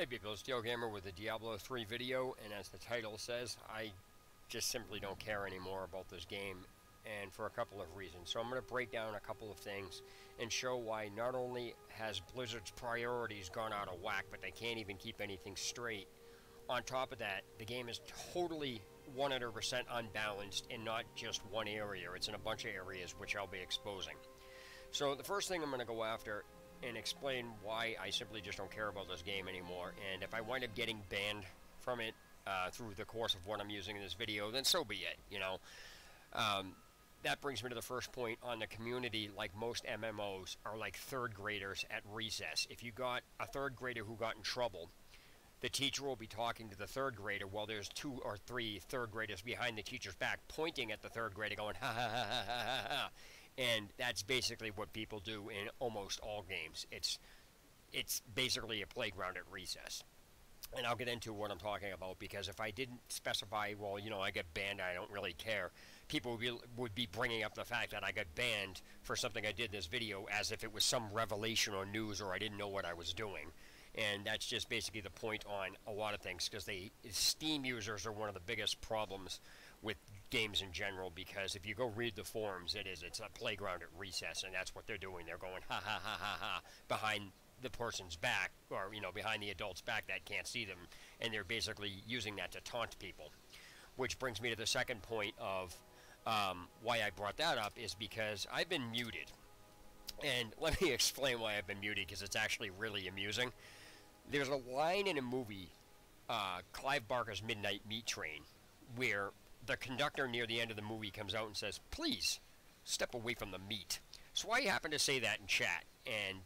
Hey people, it's Steel Gamer with a Diablo 3 video, and as the title says, I just simply don't care anymore about this game, and for a couple of reasons. So I'm going to break down a couple of things and show why not only has Blizzard's priorities gone out of whack, but they can't even keep anything straight. On top of that, the game is totally 100% unbalanced in not just one area, it's in a bunch of areas which I'll be exposing. So the first thing I'm going to go after and explain why I simply just don't care about this game anymore, and if I wind up getting banned from it through the course of what I'm using in this video, then so be it, you know. That brings me to the first point on the community. Like most MMOs are like third graders at recess. If you got a third grader who got in trouble, the teacher will be talking to the third grader while there's 2 or 3 third graders behind the teacher's back pointing at the third grader going ha ha ha ha ha ha. And that's basically what people do in almost all games. It's basically a playground at recess. And I'll get into what I'm talking about, because if I didn't specify, well, you know, I get banned, I don't really care, people would be bringing up the fact that I got banned for something I did in this video as if it was some revelation or news or I didn't know what I was doing. And that's just basically the point on a lot of things, because Steam users are one of the biggest problems with games in general, because if you go read the forums, it's a playground at recess, and that's what they're doing. They're going ha ha ha ha ha behind the person's back, or, you know, behind the adult's back that can't see them, and they're basically using that to taunt people. Which brings me to the second point of why I brought that up, is because I've been muted. And let me explain why I've been muted, because it's actually really amusing. There's a line in a movie, Clive Barker's Midnight Meat Train, where the conductor near the end of the movie comes out and says, "Please, step away from the meat." So I happened to say that in chat, and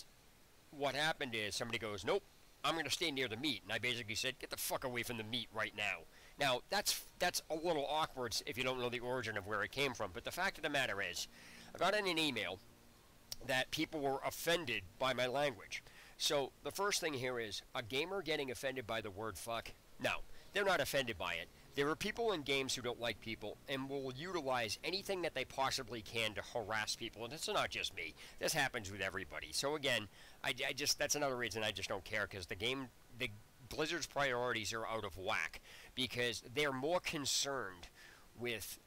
what happened is somebody goes, "Nope, I'm going to stay near the meat." And I basically said, "Get the fuck away from the meat right now." Now, that's a little awkward if you don't know the origin of where it came from, but the fact of the matter is, I got in an email that people were offended by my language. So the first thing here is, a gamer getting offended by the word fuck? No, they're not offended by it. There are people in games who don't like people and will utilize anything that they possibly can to harass people, and it's not just me. This happens with everybody. So again, I just, that's another reason I just don't care, because the Blizzard's priorities are out of whack, because they're more concerned with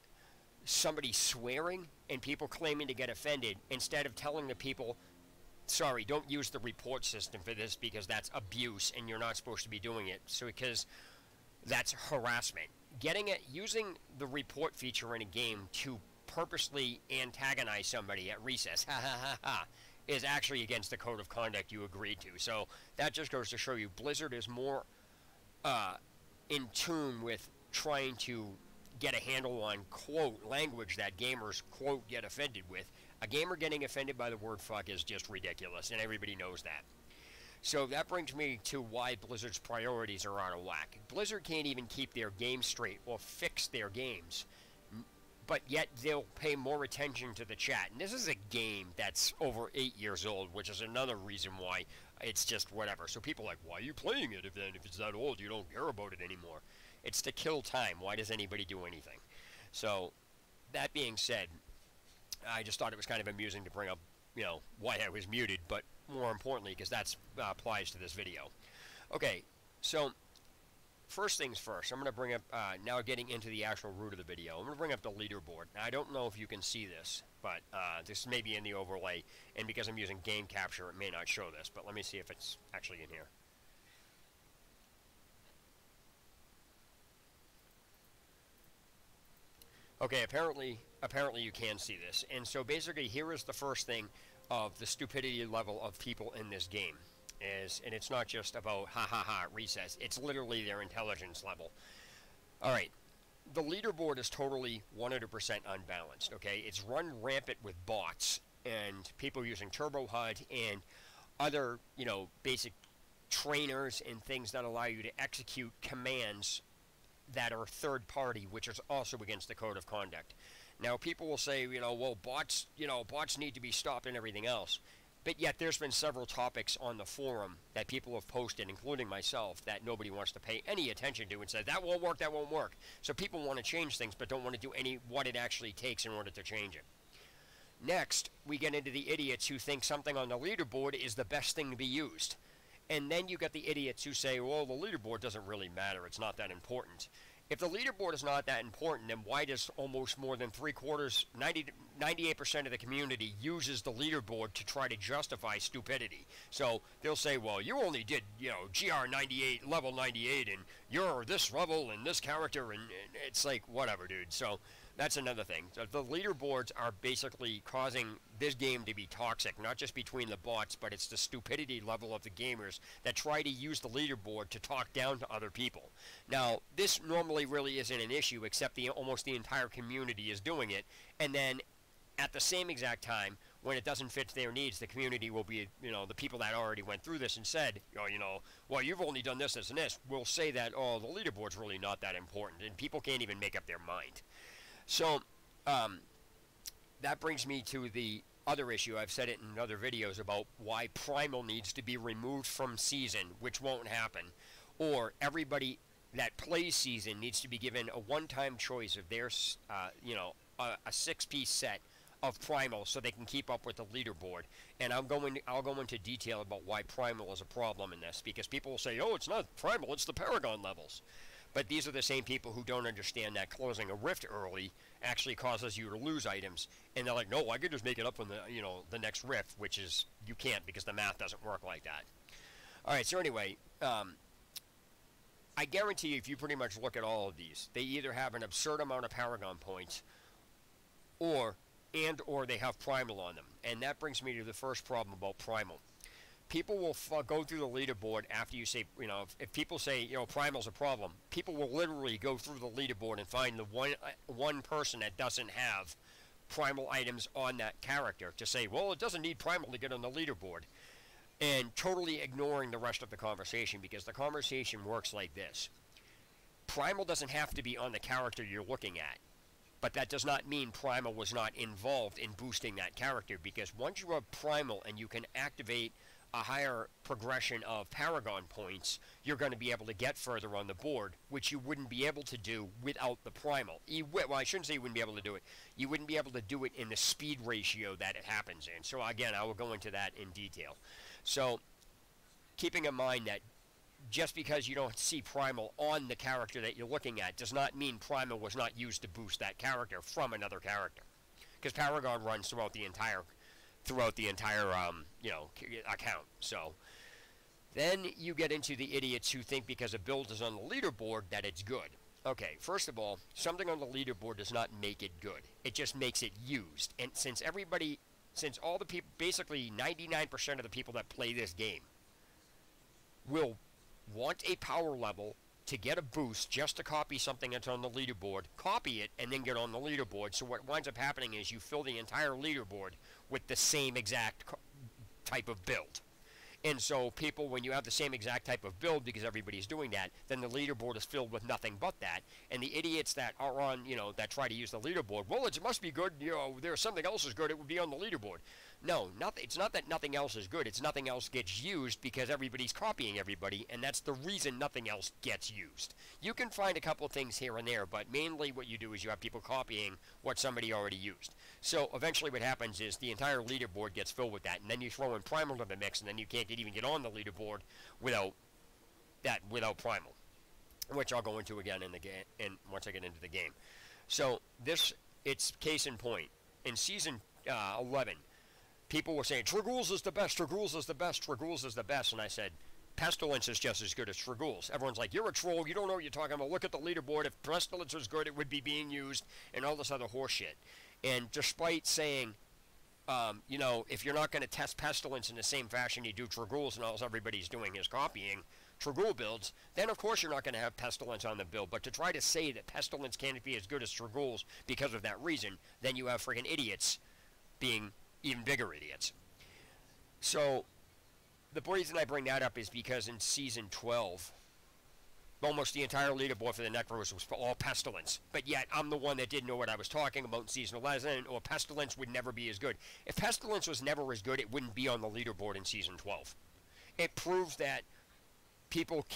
somebody swearing and people claiming to get offended, instead of telling the people, sorry, don't use the report system for this because that's abuse and you're not supposed to be doing it. So because that's harassment. Using the report feature in a game to purposely antagonize somebody at recess, ha ha ha ha, is actually against the code of conduct you agreed to. So that just goes to show you Blizzard is more in tune with trying to get a handle on, quote, language that gamers, quote, get offended with. A gamer getting offended by the word fuck is just ridiculous, and everybody knows that. So that brings me to why Blizzard's priorities are out of whack. Blizzard can't even keep their games straight or fix their games, but yet they'll pay more attention to the chat. And this is a game that's over 8 years old, which is another reason why it's just whatever. So people are like, why are you playing it if it's that old? You don't care about it anymore. It's to kill time. Why does anybody do anything? So that being said, I just thought it was kind of amusing to bring up, you know, why I was muted, but more importantly, because that applies to this video. Okay, so first things first, I'm going to bring up, now getting into the actual root of the video, I'm going to bring up the leaderboard. Now, I don't know if you can see this, but this may be in the overlay, and because I'm using game capture, it may not show this, but let me see if it's actually in here. Okay, apparently you can see this. And so basically, here is the first thing of the stupidity level of people in this game. And it's not just about ha ha ha recess, it's literally their intelligence level. Alright, the leaderboard is totally 100% unbalanced, okay? It's run rampant with bots and people using Turbo HUD and other, you know, basic trainers and things that allow you to execute commands that are third party, which is also against the code of conduct. Now, people will say, you know, well, bots need to be stopped and everything else. But yet there's been several topics on the forum that people have posted, including myself, that nobody wants to pay any attention to and says, that won't work, that won't work. So people want to change things but don't want to do what it actually takes in order to change it. Next, we get into the idiots who think something on the leaderboard is the best thing to be used. And then you got the idiots who say, well, the leaderboard doesn't really matter. It's not that important. If the leaderboard is not that important, then why does almost more than 3/4, 98% of the community uses the leaderboard to try to justify stupidity? So they'll say, well, you only did, GR 98, level 98, and you're this level and this character, and it's like, whatever, dude. So that's another thing. So the leaderboards are basically causing this game to be toxic, not just between the bots, but it's the stupidity level of the gamers that try to use the leaderboard to talk down to other people. Now, this normally really isn't an issue, except almost the entire community is doing it, and then at the same exact time, when it doesn't fit their needs, the community will be, the people that already went through this and said, well, you've only done this, this, and this, will say that, oh, the leaderboard's really not that important, and people can't even make up their mind. So, that brings me to the other issue. I've said it in other videos about why Primal needs to be removed from Season, which won't happen, or everybody that plays Season needs to be given a one-time choice of their, a 6-piece set of Primal so they can keep up with the leaderboard. And I'll go into detail about why Primal is a problem in this, because people will say, oh, it's not Primal, it's the Paragon levels. But these are the same people who don't understand that closing a rift early actually causes you to lose items. And they're like, no, I could just make it up on the next rift, which is, you can't, because the math doesn't work like that. Alright, so anyway, I guarantee you, if you pretty much look at all of these, they either have an absurd amount of Paragon points, or they have Primal on them. And that brings me to the first problem about Primal. People will go through the leaderboard after you say, if people say, Primal's a problem, people will literally go through the leaderboard and find the one person that doesn't have Primal items on that character to say, well, it doesn't need Primal to get on the leaderboard, and totally ignoring the rest of the conversation, because the conversation works like this. Primal doesn't have to be on the character you're looking at, but that does not mean Primal was not involved in boosting that character, because once you have Primal and you can activate a higher progression of Paragon points, you're going to be able to get further on the board, which you wouldn't be able to do without the Primal. Well, I shouldn't say you wouldn't be able to do it. You wouldn't be able to do it in the speed ratio that it happens in. So again, I will go into that in detail. So, keeping in mind that just because you don't see Primal on the character that you're looking at does not mean Primal was not used to boost that character from another character. Because Paragon runs throughout the entire account. So then you get into the idiots who think because a build is on the leaderboard that it's good. Okay, first of all, something on the leaderboard does not make it good. It just makes it used. And since all the people, basically 99% of the people that play this game will want a power level to get a boost just to copy something that's on the leaderboard, copy it, and then get on the leaderboard. So what winds up happening is you fill the entire leaderboard with the same exact type of build. And so people, when you have the same exact type of build, because everybody's doing that, then the leaderboard is filled with nothing but that. And the idiots that are on, that try to use the leaderboard, well, it must be good, there's something else is good, it would be on the leaderboard. No, it's not that nothing else is good, it's nothing else gets used because everybody's copying everybody, and that's the reason nothing else gets used. You can find a couple of things here and there, but mainly what you do is you have people copying what somebody already used. So eventually what happens is the entire leaderboard gets filled with that, and then you throw in Primal to the mix, and then you can't even get on the leaderboard without Primal, which I'll go into again in the game, and once I get into the game. So it's case in point. In Season 11, people were saying, Tragools is the best, Tragools is the best, Tragools is the best, and I said, Pestilence is just as good as Tragools. Everyone's like, you're a troll, you don't know what you're talking about, look at the leaderboard, if Pestilence was good, it would be being used, and all this other horseshit. And despite saying, if you're not going to test Pestilence in the same fashion you do Tragools, and all everybody's doing is copying Tragool builds, then of course you're not going to have Pestilence on the build. But to try to say that Pestilence can't be as good as Tragools because of that reason, then you have friggin' idiots being even bigger idiots. So, the reason I bring that up is because in Season 12, almost the entire leaderboard for the Necros was all Pestilence. But yet, I'm the one that didn't know what I was talking about in Season 11, or Pestilence would never be as good. If Pestilence was never as good, it wouldn't be on the leaderboard in Season 12. It proves that people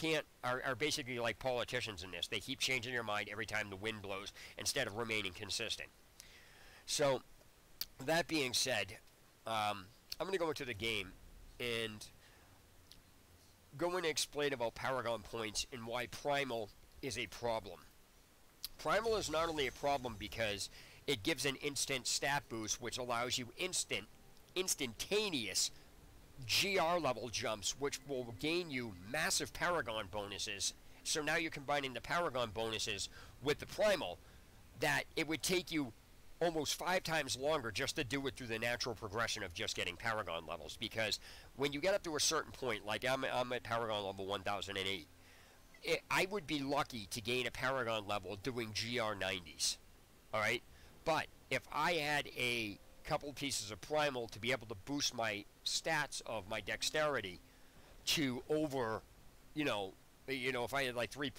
are basically like politicians in this. They keep changing their mind every time the wind blows instead of remaining consistent. So, that being said, I'm going to go into the game, and going to explain about Paragon points and why Primal is a problem. Primal is not only a problem because it gives an instant stat boost, which allows you instantaneous GR level jumps, which will gain you massive Paragon bonuses. So now you're combining the Paragon bonuses with the Primal, that it would take you almost 5 times longer just to do it through the natural progression of just getting Paragon levels. Because when you get up to a certain point, like I'm at Paragon level 1008, I would be lucky to gain a Paragon level doing GR 90s. Alright? But if I had a couple pieces of Primal to be able to boost my stats of my dexterity to over, if I had like three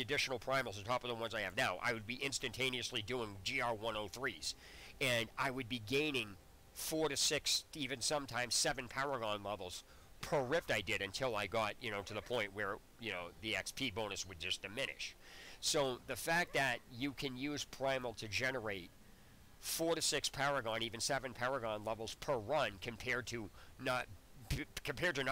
additional primals on top of the ones I have now, I would be instantaneously doing GR 103s, and I would be gaining 4 to 6, even sometimes 7 Paragon levels per rift I did until I got, to the point where, the XP bonus would just diminish. So the fact that you can use Primal to generate 4 to 6 Paragon, even 7 Paragon levels per run, compared to not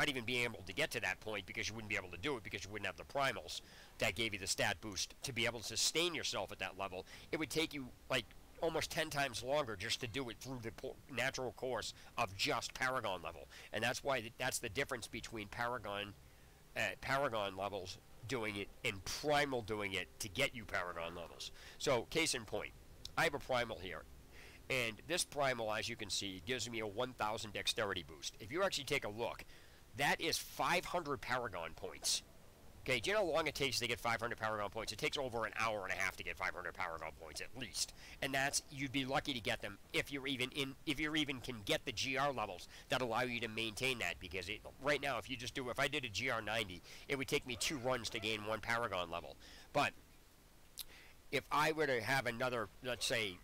even being able to get to that point, because you wouldn't be able to do it because you wouldn't have the primals that gave you the stat boost to be able to sustain yourself at that level. It would take you like almost 10 times longer just to do it through the natural course of just Paragon level. And that's why that's the difference between Paragon levels doing it and Primal doing it to get you Paragon levels. So case in point, I have a Primal here. And this Primal, as you can see, gives me a 1,000 dexterity boost. If you actually take a look, that is 500 Paragon points. Okay, do you know how long it takes to get 500 Paragon points? It takes over an hour and a half to get 500 Paragon points at least. And that's, you'd be lucky to get them if you even can get the GR levels that allow you to maintain that. Because right now, if I did a GR 90, it would take me 2 runs to gain 1 Paragon level. But if I were to have another, let's say,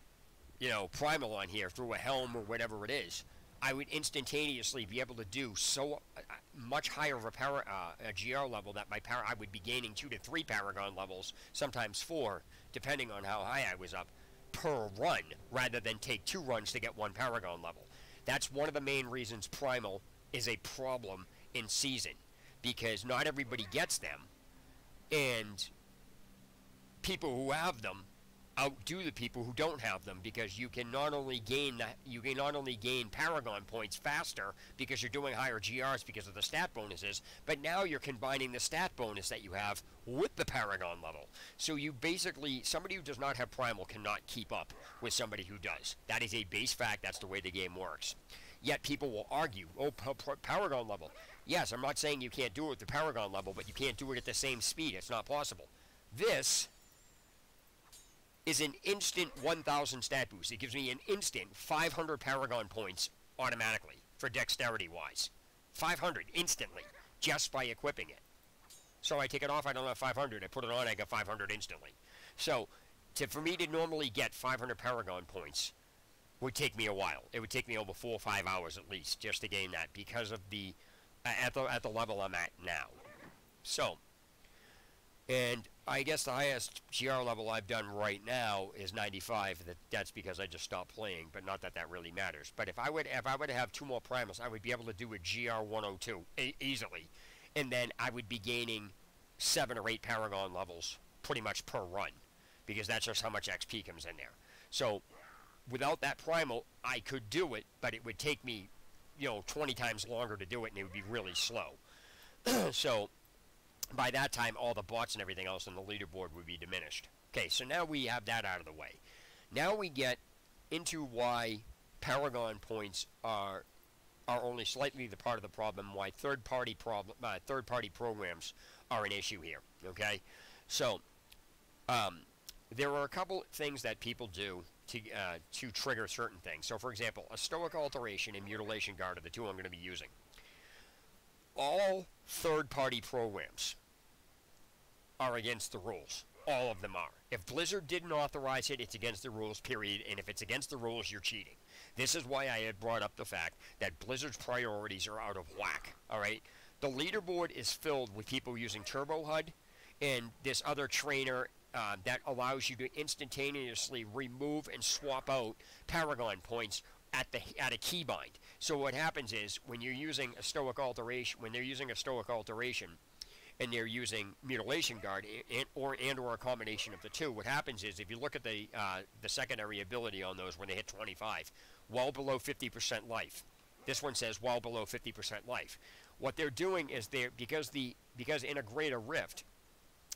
Primal on here through a helm or whatever it is, I would instantaneously be able to do so much higher of a GR level that I would be gaining 2 to 3 Paragon levels, sometimes 4, depending on how high I was up, per run, rather than take 2 runs to get 1 Paragon level. That's one of the main reasons Primal is a problem in Season, because not everybody gets them, and people who have them outdo the people who don't have them, because you can not only gain Paragon points faster because you're doing higher GRs because of the stat bonuses, but now you're combining the stat bonus that you have with the Paragon level. So you basically, somebody who does not have Primal cannot keep up with somebody who does. That is a base fact. That's the way the game works. Yet people will argue, oh, Paragon level. Yes, I'm not saying you can't do it with the Paragon level, but you can't do it at the same speed. It's not possible. This is an instant 1,000 stat boost. It gives me an instant 500 Paragon points automatically for dexterity-wise. 500 instantly, just by equipping it. So I take it off, I don't have 500. I put it on, I get 500 instantly. So for me to normally get 500 Paragon points would take me a while. It would take me over 4 or 5 hours at least just to gain that, because of the at the level I'm at now. So, and I guess the highest GR level I've done right now is 95. That's because I just stopped playing, but not that that really matters. But if I were to have 2 more primals, I would be able to do a GR 102 easily, and then I would be gaining 7 or 8 Paragon levels pretty much per run, because that's just how much XP comes in there. So without that primal, I could do it, but it would take me, 20 times longer to do it, and it would be really slow. So by that time, all the bots and everything else on the leaderboard would be diminished. Okay, so now we have that out of the way. Now we get into why Paragon points are only slightly the part of the problem, why third-party programs are an issue here. Okay, so there are a couple things that people do to trigger certain things. So, for example, a Stoic Alteration and Mutilation Guard are the 2 I'm going to be using. All third-party programs are against the rules. All of them are. If Blizzard didn't authorize it, it's against the rules, period. And if it's against the rules, you're cheating. This is why I had brought up the fact that Blizzard's priorities are out of whack. All right? The leaderboard is filled with people using Turbo HUD and this other trainer that allows you to instantaneously remove and swap out Paragon points at a keybind. So what happens is when you're using a stoic alteration, when they're using a stoic alteration, and they're using mutilation guard or a combination of the two, what happens is if you look at the secondary ability on those when they hit 25, well below 50% life. This one says well below 50% life. What they're doing is because in a greater rift,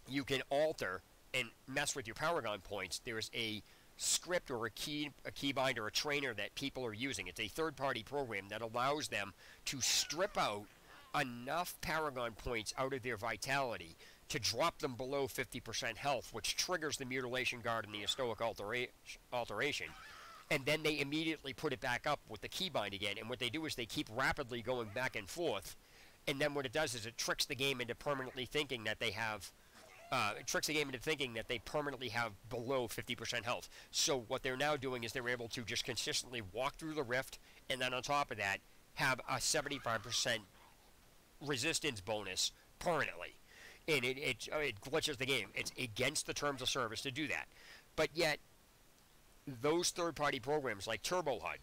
you can alter and mess with your Paragon points. There's a script or a keybind or a trainer that people are using. It's a third-party program that allows them to strip out enough Paragon points out of their vitality to drop them below 50% health, which triggers the mutilation guard and the stoic alteration. And then they immediately put it back up with the keybind again. And what they do is they keep rapidly going back and forth. And then what it does is it tricks the game into permanently thinking that they have permanently have below 50% health. So what they're now doing is they're able to just consistently walk through the rift, and then on top of that, have a 75% resistance bonus permanently. And it glitches the game. It's against the terms of service to do that. But yet, those third-party programs like Turbo HUD,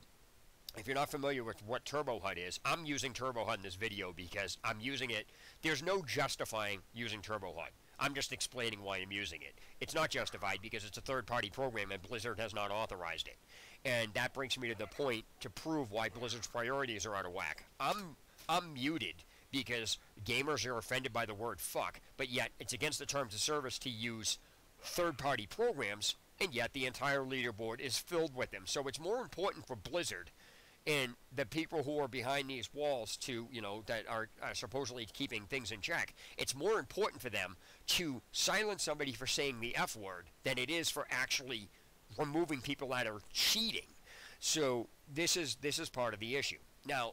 if you're not familiar with what Turbo HUD is, I'm using Turbo HUD in this video because I'm using it. There's no justifying using Turbo HUD. I'm just explaining why I'm using it. It's not justified because it's a third-party program and Blizzard has not authorized it. And that brings me to the point to prove why Blizzard's priorities are out of whack. I'm muted because gamers are offended by the word fuck, but yet it's against the terms of service to use third-party programs, and yet the entire leaderboard is filled with them. So it's more important for Blizzard and the people who are behind these walls that are supposedly keeping things in check, it's more important for them to silence somebody for saying the F word than it is for actually removing people that are cheating. So this is part of the issue. Now,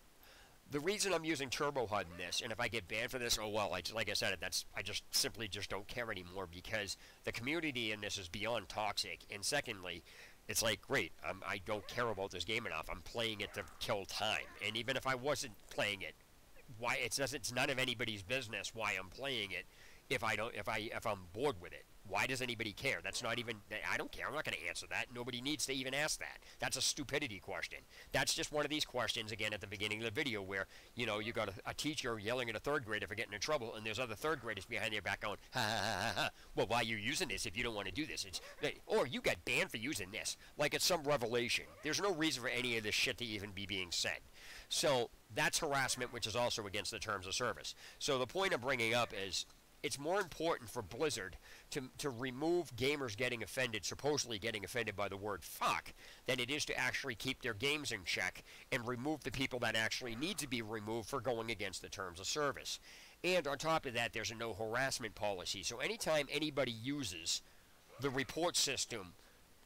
the reason I'm using Turbo HUD in this, and if I get banned for this, oh well, like I said, I just simply don't care anymore because the community in this is beyond toxic. And secondly, it's like, great, I don't care about this game enough. I'm playing it to kill time. And even if I wasn't playing it, why it's none of anybody's business why I'm playing it if I'm bored with it. Why does anybody care? That's not even, I don't care. I'm not going to answer that. Nobody needs to even ask that. That's a stupidity question. That's just one of these questions, again, at the beginning of the video where, you got a teacher yelling at a third grader for getting in trouble, and there's other third graders behind their back going, ha, ha, ha, ha, ha. Well, why are you using this if you don't want to do this? Or you got banned for using this. Like it's some revelation. There's no reason for any of this shit to even be being said. So that's harassment, which is also against the terms of service. So the point I'm bringing up is, it's more important for Blizzard to remove gamers supposedly getting offended by the word fuck, than it is to actually keep their games in check and remove the people that actually need to be removed for going against the terms of service. And on top of that, there's a no harassment policy. So anytime anybody uses the report system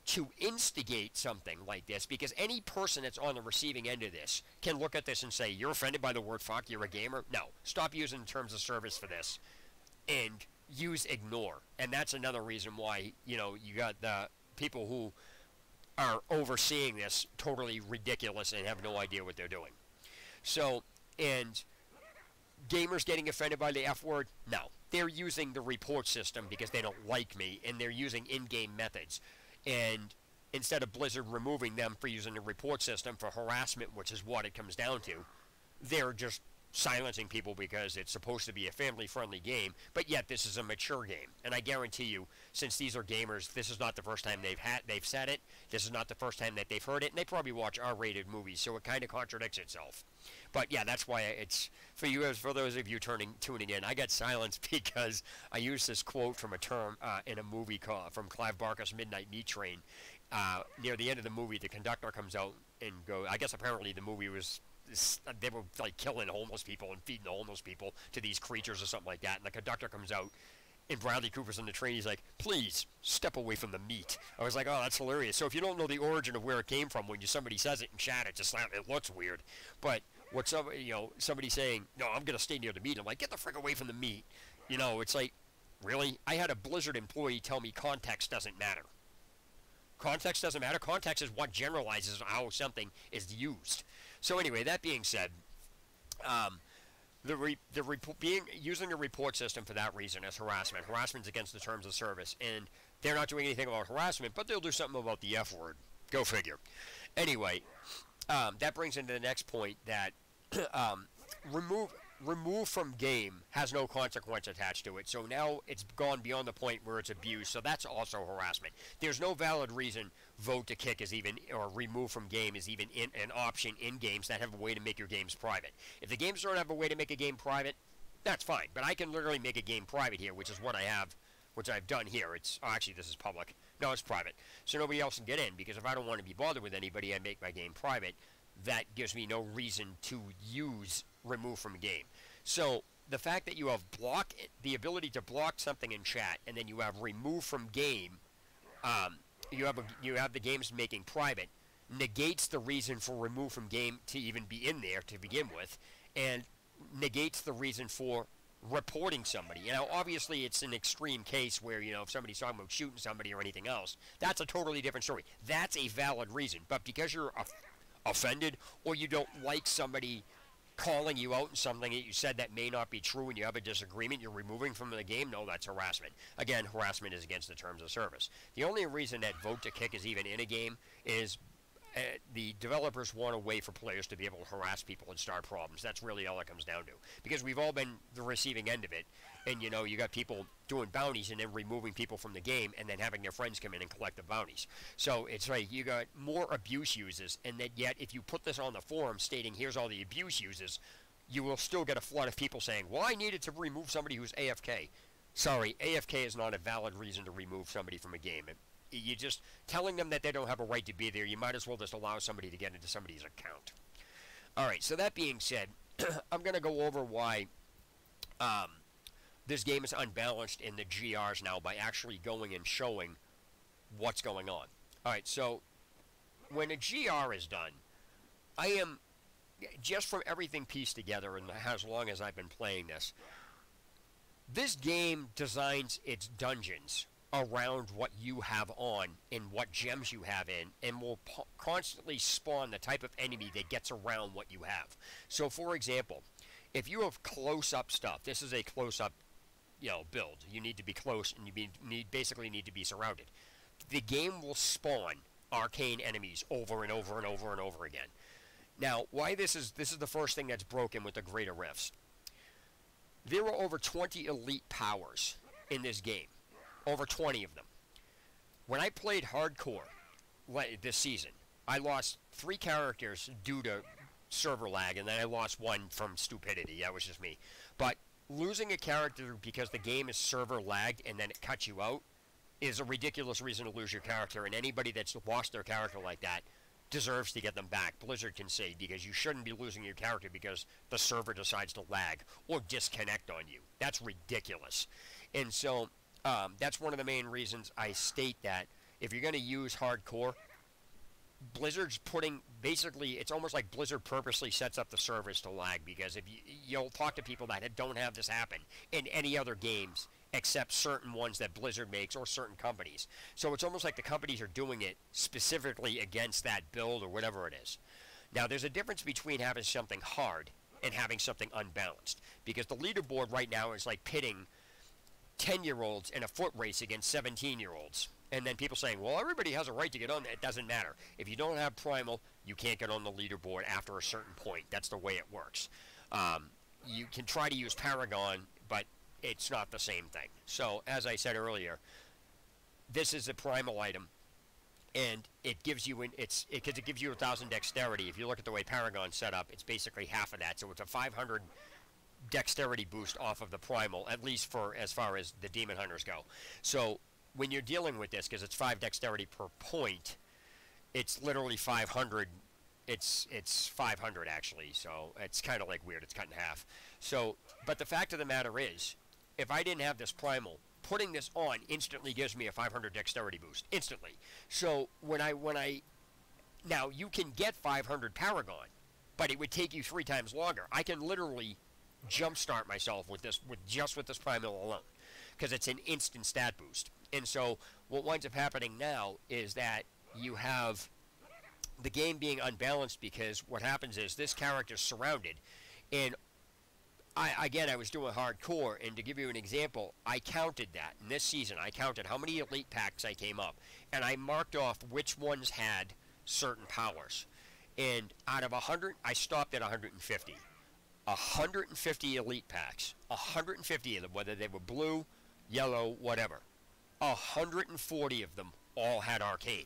to instigate something like this, because any person that's on the receiving end of this can look at this and say, you're offended by the word fuck, you're a gamer? No, stop using terms of service for this. And use ignore. And that's another reason why, you got the people who are overseeing this totally ridiculous and have no idea what they're doing. So, and gamers getting offended by the F word? No. They're using the report system because they don't like me, and they're using in-game methods. And instead of Blizzard removing them for using the report system for harassment, which is what it comes down to, they're just silencing people because it's supposed to be a family-friendly game, but yet this is a mature game. And I guarantee you, since these are gamers, this is not the first time they've said it. This is not the first time that they've heard it, and they probably watch R-rated movies, so it kind of contradicts itself. But yeah, that's why it's for those of you tuning in. I got silenced because I used this quote from a term in a movie from Clive Barker's Midnight Meat Train. Near the end of the movie, the conductor comes out and goes. I guess apparently the movie was. They were like killing homeless people and feeding the homeless people to these creatures or something like that. And the conductor comes out, and Bradley Cooper's on the train. He's like, "Please step away from the meat." I was like, "Oh, that's hilarious." So if you don't know the origin of where it came from, when somebody says it in chat, it looks weird. But what somebody saying, "No, I'm gonna stay near the meat." I'm like, "Get the frick away from the meat." It's like, really? I had a Blizzard employee tell me context doesn't matter. Context doesn't matter. Context is what generalizes how something is used. So anyway, that being said, using the report system for that reason is harassment. Harassment's against the terms of service, and they're not doing anything about harassment, but they'll do something about the F word. Go figure. Anyway, That brings into the next point that um, remove from game has no consequence attached to it. So now it's gone beyond the point where it's abused. So that's also harassment. There's no valid reason vote to kick is even, or remove from game is even an option in games that have a way to make your games private. If the games don't have a way to make a game private, that's fine. But I can literally make a game private here, which is what I have, which I've done here. It's actually, this is public. No, it's private. So nobody else can get in, because if I don't want to be bothered with anybody, I make my game private. That gives me no reason to use remove from game. So the fact that you have the ability to block something in chat, and then you have remove from game, you have the games making private, negates the reason for remove from game to even be in there to begin with, and negates the reason for reporting somebody. You know, obviously it's an extreme case where, you know, if somebody's talking about shooting somebody or anything else, that's a totally different story. That's a valid reason. But because you're offended, or you don't like somebody calling you out in something that you said that may not be true and you have a disagreement, you're removing from the game, no, that's harassment. Again, harassment is against the terms of service. The only reason that vote to kick is even in a game is the developers want a way for players to be able to harass people and start problems. That's really all it comes down to. Because we've all been the receiving end of it. And, you know, you got people doing bounties and then removing people from the game and then having their friends come in and collect the bounties. So it's like you got more abuse users, and that yet if you put this on the forum stating here's all the abuse users, you will still get a flood of people saying, well, I needed to remove somebody who's AFK. Sorry, AFK is not a valid reason to remove somebody from a game. You're just telling them that they don't have a right to be there. You might as well just allow somebody to get into somebody's account. Alright, so that being said, I'm going to go over why this game is unbalanced in the GRs now by actually going and showing what's going on. Alright, so when a GR is done, I am, just from everything pieced together and as long as I've been playing this game designs its dungeons around what you have on and what gems you have in, and will constantly spawn the type of enemy that gets around what you have. So for example, if you have close-up stuff, this is a close-up, you know, build. You need to be close, and you basically need to be surrounded. The game will spawn arcane enemies over and over and over and over again. Now, why this is the first thing that's broken with the greater rifts. There are over 20 elite powers in this game. Over 20 of them. When I played hardcore this season, I lost 3 characters due to server lag, and then I lost 1 from stupidity. That was just me. But losing a character because the game is server lagged and then it cuts you out is a ridiculous reason to lose your character, and anybody that's lost their character like that deserves to get them back. Blizzard can say, because you shouldn't be losing your character because the server decides to lag or disconnect on you. That's ridiculous. And so that's one of the main reasons I state that if you're going to use hardcore, Blizzard's putting, basically, it's almost like Blizzard purposely sets up the servers to lag, because if you'll talk to people that don't have this happen in any other games except certain ones that Blizzard makes or certain companies. So it's almost like the companies are doing it specifically against that build or whatever it is. Now, there's a difference between having something hard and having something unbalanced, because the leaderboard right now is like pitting 10-year-olds in a foot race against 17-year-olds. And then people saying, well, everybody has a right to get on. It doesn't matter. If you don't have Primal, you can't get on the leaderboard after a certain point. That's the way it works. You can try to use Paragon, but it's not the same thing. So, as I said earlier, this is a Primal item, and it gives you it gives you 1,000 dexterity. If you look at the way Paragon's set up, it's basically half of that. So it's a 500 dexterity boost off of the Primal, at least for as far as the Demon Hunters go. So when you're dealing with this, because it's 5 dexterity per point, it's literally 500. It's 500 actually, so it's kind of like weird. It's cut in half. So, but the fact of the matter is, if I didn't have this Primal, putting this on instantly gives me a 500 dexterity boost instantly. So when I now you can get 500 Paragon, but it would take you 3 times longer. I can literally jumpstart myself with this just with this Primal alone, because it's an instant stat boost. And so what winds up happening now is that you have the game being unbalanced, because what happens is this character's surrounded, and I was doing hardcore, and to give you an example, I counted that. In this season, I counted how many elite packs I came up, and I marked off which ones had certain powers. And out of 100, I stopped at 150. 150 elite packs, 150 of them, whether they were blue, yellow, whatever. 140 of them all had arcane.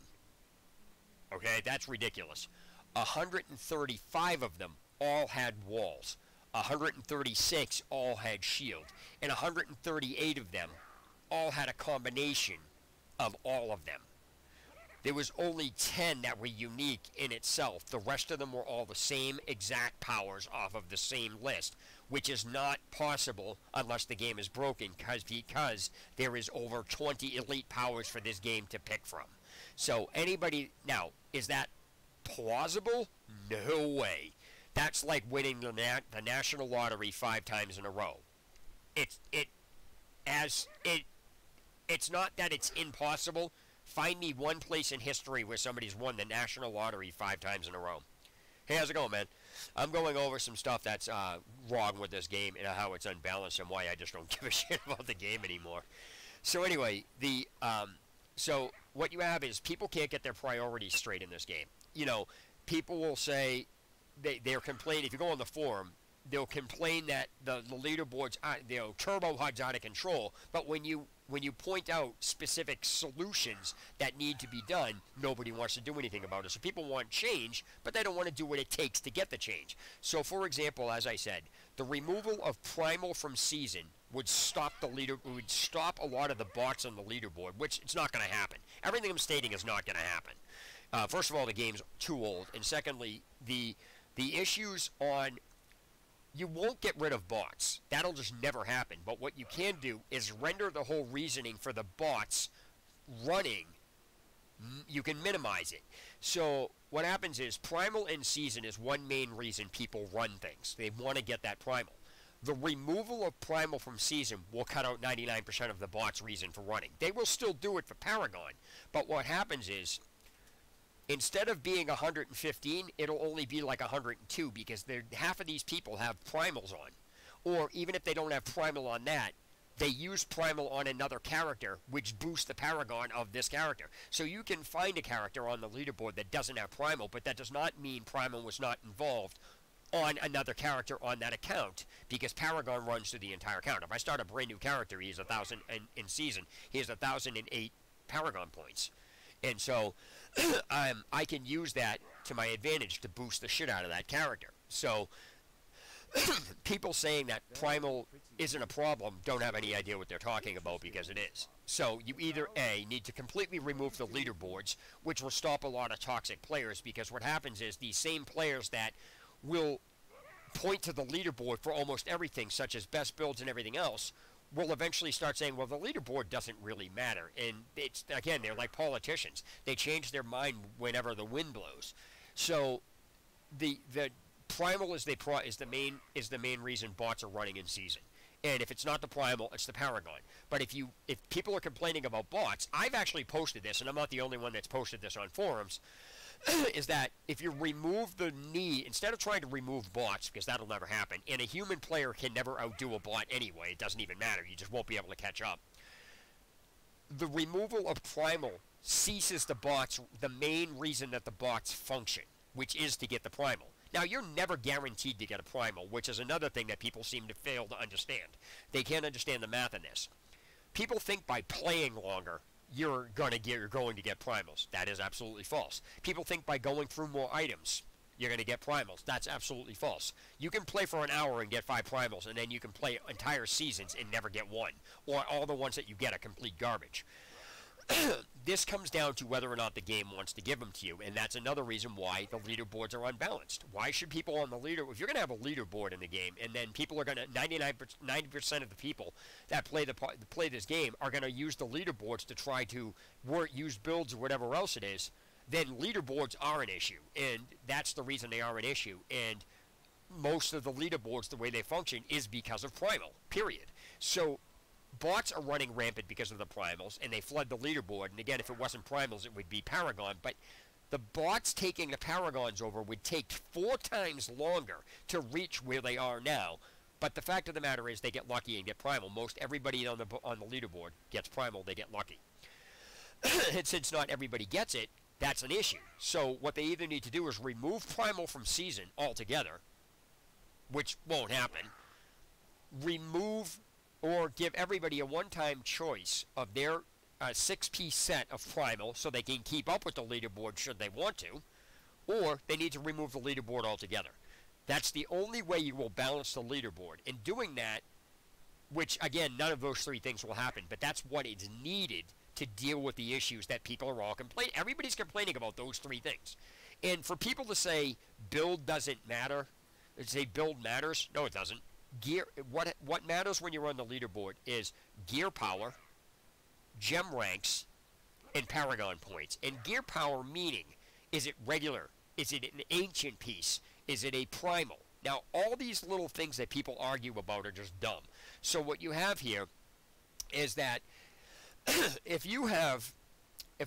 Okay, that's ridiculous. 135 of them all had walls. 136 all had shield. And 138 of them all had a combination of all of them. There was only 10 that were unique in itself. The rest of them were all the same exact powers off of the same list, which is not possible unless the game is broken, because there is over 20 elite powers for this game to pick from. So anybody, now, is that plausible? No way. That's like winning the national lottery 5 times in a row. It's not that it's impossible. Find me one place in history where somebody's won the national lottery 5 times in a row. Hey, how's it going, man? I'm going over some stuff that's wrong with this game and how it's unbalanced and why I just don't give a shit about the game anymore. So anyway, so what you have is people can't get their priorities straight in this game. You know, people will say they're complaining. If you go on the forum, they'll complain that the leaderboards, Turbo HUD's out of control. But when you point out specific solutions that need to be done, nobody wants to do anything about it. So people want change, but they don't want to do what it takes to get the change. So, for example, as I said, the removal of Primal from Season would stop would stop a lot of the bots on the leaderboard, which it's not going to happen. Everything I'm stating is not going to happen. First of all, the game's too old, and secondly, the issues on. You won't get rid of bots. That'll just never happen. But what you can do is render the whole reasoning for the bots running. You can minimize it. So what happens is Primal in Season is one main reason people run things. They want to get that Primal. The removal of Primal from Season will cut out 99% of the bots' reason for running. They will still do it for Paragon. But what happens is, instead of being 115, it'll only be like 102 because half of these people have primals on. Or even if they don't have primal on that, they use primal on another character, which boosts the paragon of this character. So you can find a character on the leaderboard that doesn't have primal, but that does not mean primal was not involved on another character on that account, because paragon runs through the entire account. If I start a brand new character, he has 1,000 in Season. He has 1,008 paragon points. And so I can use that to my advantage to boost the shit out of that character. So people saying that Primal isn't a problem don't have any idea what they're talking about, because it is. So you either A, need to completely remove the leaderboards, which will stop a lot of toxic players, because what happens is these same players that will point to the leaderboard for almost everything, such as best builds and everything else, will eventually start saying, well, the leaderboard doesn't really matter. And it's, again, they're like politicians. They change their mind whenever the wind blows. So the Primal is the main reason bots are running in Season. And if it's not the Primal, it's the Paragon. But if people are complaining about bots, I've actually posted this, and I'm not the only one that's posted this on forums, is that if you remove the need, instead of trying to remove bots, because that'll never happen, and a human player can never outdo a bot anyway, it doesn't even matter, you just won't be able to catch up. The removal of Primal ceases the bots, the main reason that the bots function, which is to get the Primal. Now, you're never guaranteed to get a Primal, which is another thing that people seem to fail to understand. They can't understand the math in this. People think by playing longer, you're going to get primals. That is absolutely false. People think by going through more items, you're going to get primals. That's absolutely false. You can play for an hour and get 5 primals, and then you can play entire seasons and never get one. Or all the ones that you get are complete garbage. This comes down to whether or not the game wants to give them to you, and that's another reason why the leaderboards are unbalanced. Why should people on the if you're going to have a leaderboard in the game, and then people are going to, 90% of the people that play this game are going to use the leaderboards to try to use builds or whatever else it is, then leaderboards are an issue, and that's the reason they are an issue. And most of the leaderboards, the way they function, is because of Primal, period. So bots are running rampant because of the primals, and they flood the leaderboard. And again, if it wasn't primals, it would be Paragon. But the bots taking the Paragons over would take 4 times longer to reach where they are now. But the fact of the matter is they get lucky and get primal. Most everybody on the leaderboard gets primal, they get lucky. And since not everybody gets it, that's an issue. So what they either need to do is remove Primal from Season altogether, which won't happen. Remove or give everybody a one-time choice of their 6-piece set of Primal so they can keep up with the leaderboard should they want to, or they need to remove the leaderboard altogether. That's the only way you will balance the leaderboard. In doing that, which, again, none of those three things will happen, but that's what is needed to deal with the issues that people are all complaining. Everybody's complaining about those three things. And for people to say build doesn't matter, say build matters, no, it doesn't. Gear, what matters when you're on the leaderboard is gear power, gem ranks, and paragon points. And gear power meaning, is it regular? Is it an ancient piece? Is it a primal? Now, all these little things that people argue about are just dumb. So what you have here is that if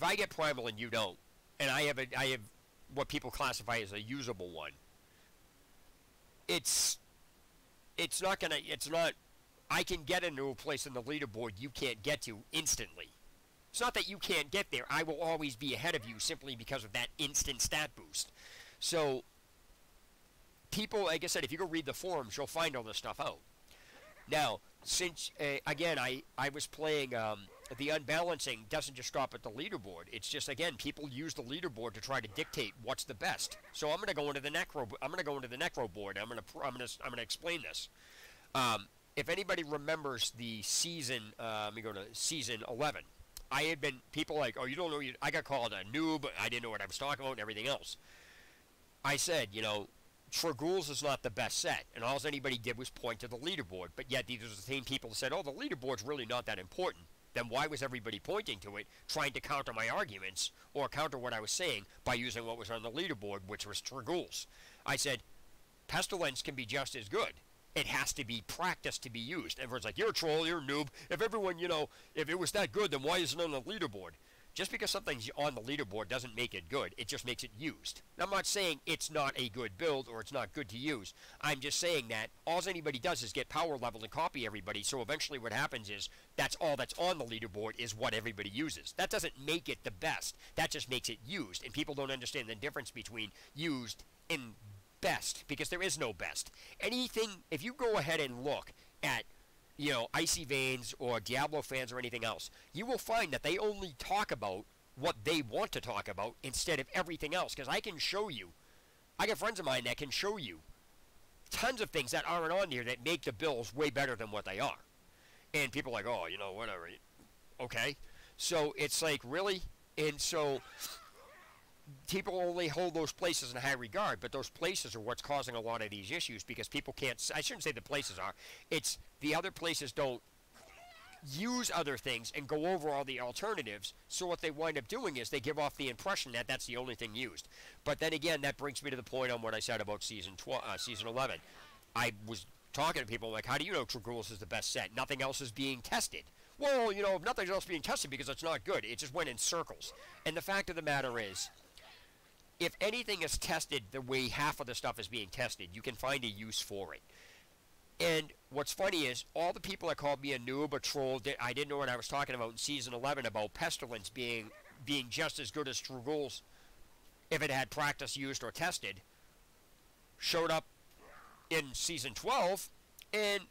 I get primal and you don't, and I have what people classify as a usable one, I can get into a place in the leaderboard you can't get to instantly. It's not that you can't get there. I will always be ahead of you simply because of that instant stat boost. So people, like I said, if you go read the forums, you'll find all this stuff out. Now, since, again, I was playing, the unbalancing doesn't just stop at the leaderboard. It's just, again, people use the leaderboard to try to dictate what's the best. So I'm going to go into the necro board. I'm going to explain this. If anybody remembers the season, let me go to season 11. People like, oh, you don't know, I got called a noob, I didn't know what I was talking about and everything else. I said, Tragools is not the best set, and all anybody did was point to the leaderboard, but yet these are the same people that said, oh, the leaderboard's really not that important. Then why was everybody pointing to it, trying to counter my arguments, or counter what I was saying by using what was on the leaderboard, which was Tragools? I said, Pestilence can be just as good. It has to be practiced to be used. Everyone's like, you're a troll, you're a noob. If everyone, if it was that good, then why isn't it on the leaderboard? Just because something's on the leaderboard doesn't make it good. It just makes it used. Now, I'm not saying it's not a good build or it's not good to use. I'm just saying that all anybody does is get power level and copy everybody. So eventually what happens is that's all that's on the leaderboard is what everybody uses. That doesn't make it the best. That just makes it used. And people don't understand the difference between used and best, because there is no best. Anything, if you go ahead and look at Icy Veins or Diablo fans or anything else, you will find that they only talk about what they want to talk about instead of everything else. Because I can show you, I got friends of mine that can show you tons of things that aren't on here that make the bills way better than what they are. And people are like, oh, whatever. Okay. So it's like, really? And so people only hold those places in high regard, but those places are what's causing a lot of these issues, because people can't, I shouldn't say the places are, it's the other places don't use other things and go over all the alternatives, so what they wind up doing is they give off the impression that that's the only thing used. But then again, that brings me to the point on what I said about season 11. I was talking to people like, how do you know Tragools is the best set? Nothing else is being tested. Well, nothing else being tested because it's not good. It just went in circles. And the fact of the matter is, if anything is tested the way half of the stuff is being tested, you can find a use for it. And what's funny is, all the people that called me a noob, a troll, I didn't know what I was talking about in Season 11 about Pestilence being just as good as Tragools if it had practice, used, or tested, showed up in Season 12, and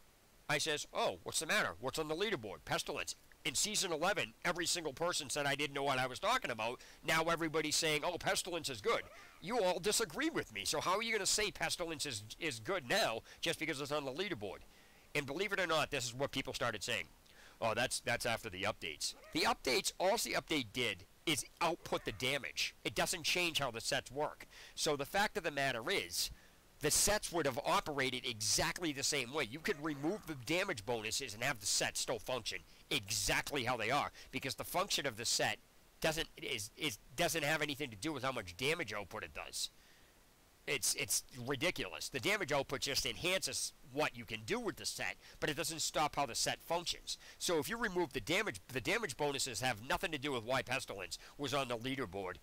I says, oh, what's the matter? What's on the leaderboard? Pestilence. In Season 11, every single person said I didn't know what I was talking about. Now everybody's saying, oh, Pestilence is good. You all disagree with me. So how are you going to say Pestilence is good now just because it's on the leaderboard? And believe it or not, this is what people started saying. Oh, that's after the updates. The updates, all the update did is output the damage. It doesn't change how the sets work. So the fact of the matter is, the sets would have operated exactly the same way. You could remove the damage bonuses and have the set still function exactly how they are, because the function of the set doesn't have anything to do with how much damage output it does. It's ridiculous. The damage output just enhances what you can do with the set, but it doesn't stop how the set functions. So if you remove the damage bonuses have nothing to do with why Pestilence was on the leaderboard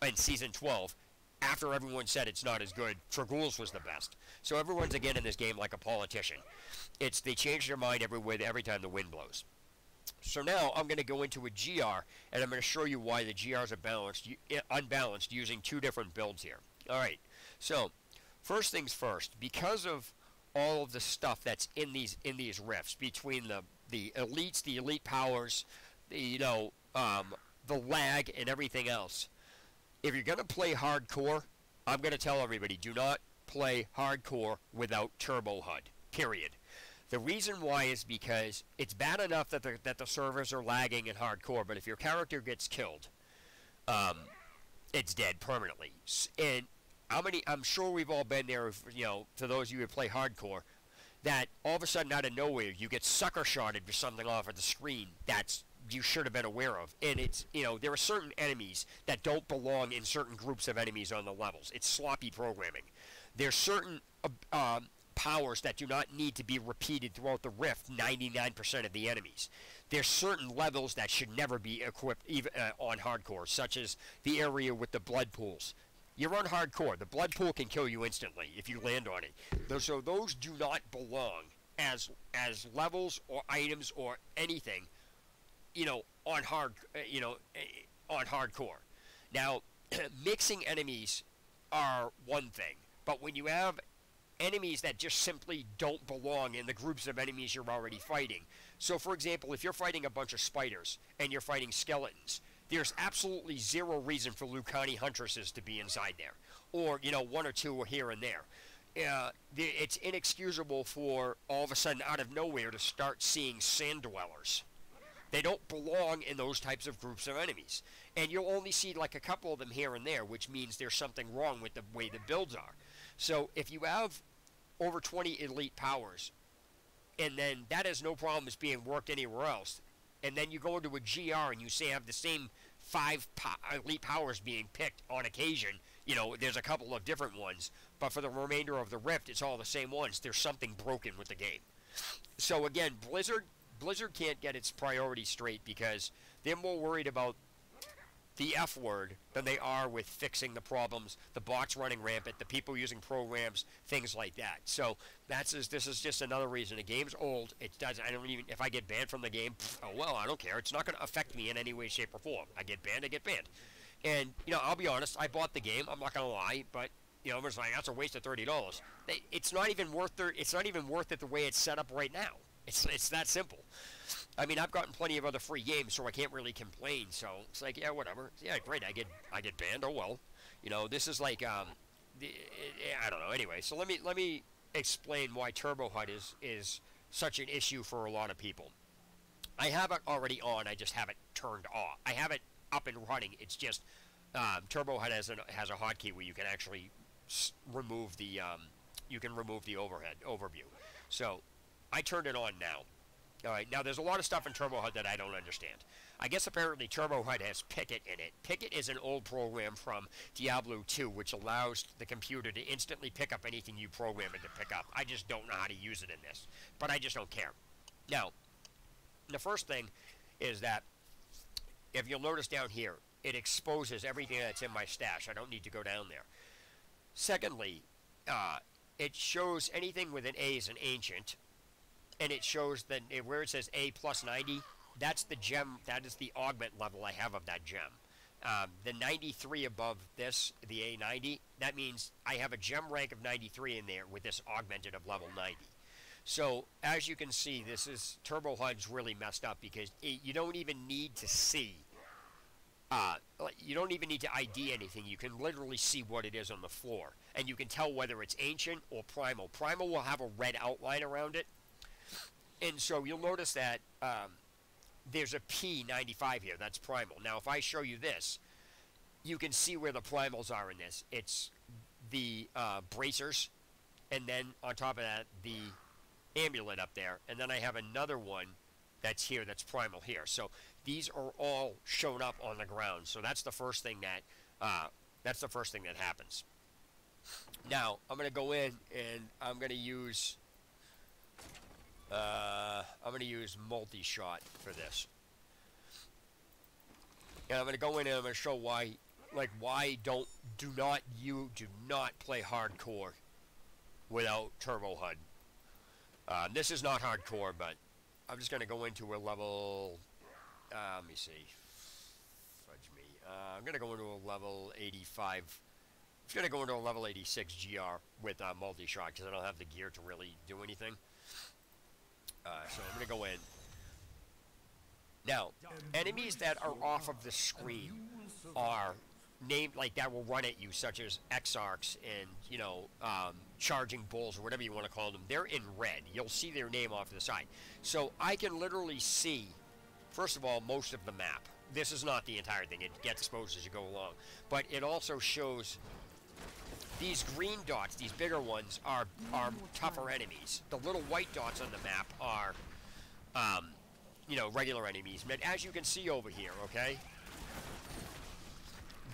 in Season 12. After everyone said it's not as good, Tragools was the best. So everyone's again in this game like a politician. They change their mind every time the wind blows. So now I'm going to go into a GR, and I'm going to show you why the GRs are unbalanced using two different builds here. All right. So first things first, because of all of the stuff that's in these rifts between the elites, the elite powers, the lag, and everything else. If you're going to play hardcore, I'm going to tell everybody, do not play hardcore without Turbo HUD. Period. The reason why is because it's bad enough that the servers are lagging in hardcore, but if your character gets killed, it's dead permanently. And I'm sure we've all been there, to those of you who play hardcore, that all of a sudden out of nowhere you get sucker shotted for something off of the screen that's you should have been aware of. And it's, there are certain enemies that don't belong in certain groups of enemies on the levels. It's sloppy programming. There's certain powers that do not need to be repeated throughout the rift 99% of the enemies. There's certain levels that should never be equipped even on hardcore, such as the area with the blood pools. You're on hardcore. The blood pool can kill you instantly if you land on it. So those do not belong as levels or items or anything, on hardcore. Now, mixing enemies are one thing, but when you have enemies that just simply don't belong in the groups of enemies you're already fighting. So, for example, if you're fighting a bunch of spiders and you're fighting skeletons, there's absolutely zero reason for Lucani Huntresses to be inside there. Or, one or two here and there. It's inexcusable for all of a sudden, out of nowhere, to start seeing sand dwellers. They don't belong in those types of groups of enemies. And you'll only see like a couple of them here and there, which means there's something wrong with the way the builds are. So if you have over 20 elite powers, and then that has no problems being worked anywhere else, and then you go into a GR and you say have the same 5 elite powers being picked on occasion, there's a couple of different ones, but for the remainder of the rift, it's all the same ones. There's something broken with the game. So again, Blizzard can't get its priorities straight because they're more worried about the F word than they are with fixing the problems, the bots running rampant, the people using programs, things like that. So this is just another reason. The game's old. If I get banned from the game, oh well, I don't care. It's not going to affect me in any way, shape, or form. I get banned, I get banned. And, I'll be honest, I bought the game. I'm not going to lie, but, I'm just like, that's a waste of $30. It's not even worth it the way it's set up right now. It's that simple. I mean, I've gotten plenty of other free games, so I can't really complain. So it's like, yeah, whatever. Yeah, great. I get banned. Oh well. This is like I don't know. Anyway, so let me explain why Turbo HUD is such an issue for a lot of people. I have it already on. I just have it turned off. I have it up and running. It's just Turbo HUD has a hotkey where you can actually remove the overview. So I turned it on now. All right, now there's a lot of stuff in Turbo HUD that I don't understand. I guess apparently Turbo HUD has Picket in it. Picket is an old program from Diablo II, which allows the computer to instantly pick up anything you program it to pick up. I just don't know how to use it in this, but I just don't care. Now, the first thing is that if you'll notice down here, it exposes everything that's in my stash. I don't need to go down there. Secondly, it shows anything with an A is an ancient. And it shows that where it says A plus 90, that's the gem, that is the augment level I have of that gem. The 93 above this, the A90, that means I have a gem rank of 93 in there with this augmented of level 90. So, as you can see, Turbo HUD's really messed up because you don't even need to see, you don't even need to ID anything. You can literally see what it is on the floor. And you can tell whether it's ancient or primal. Primal will have a red outline around it. And so you'll notice that there's a P95 here. That's primal. Now, if I show you this, you can see where the primals are in this. It's the bracers, and then on top of that, the amulet up there. And then I have another one that's here that's primal here. So these are all shown up on the ground. So that's the first thing that happens. Now, I'm going to go in, and I'm going to use multi-shot for this. And I'm going to go in and I'm going to show why do not play hardcore without Turbo HUD. This is not hardcore, but I'm just going to go into a level, let me see, fudge me, I'm going to go into a level 85, I'm going to go into a level 86 GR with multi-shot, because I don't have the gear to really do anything. So I'm going to go in. Now, enemies that are off of the screen are named like that will run at you, such as Exarchs and, you know, charging bulls or whatever you want to call them. They're in red. You'll see their name off to the side. So I can literally see, first of all, most of the map. This is not the entire thing. It gets exposed as you go along. But it also shows these green dots, these bigger ones, are tougher enemies. The little white dots on the map are, you know, regular enemies. But as you can see over here, okay,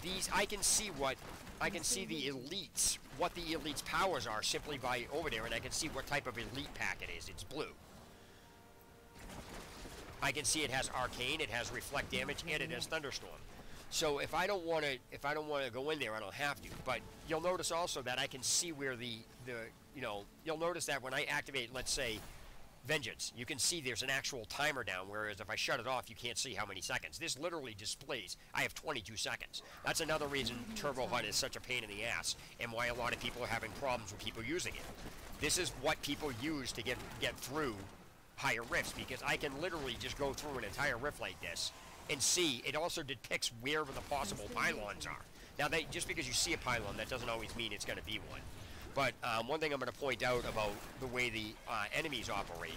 these, I can see the elites, what the elites' powers are simply by over there, and I can see what type of elite pack it is. It's blue. I can see it has arcane, it has reflect damage, and it has thunderstorm. So if I don't want to go in there, I don't have to. But you'll notice also that I can see where the you know, you'll notice that when I activate, let's say, Vengeance, you can see there's an actual timer down, whereas if I shut it off, you can't see how many seconds. This literally displays I have 22 seconds. That's another reason Turbo HUD is such a pain in the ass, and why a lot of people are having problems with people using it. This is what people use to get through higher rifts, because I can literally just go through an entire rift like this and see. It also depicts wherever the possible pylons are. Now, just because you see a pylon, that doesn't always mean it's going to be one. But one thing I'm going to point out about the way the enemies operate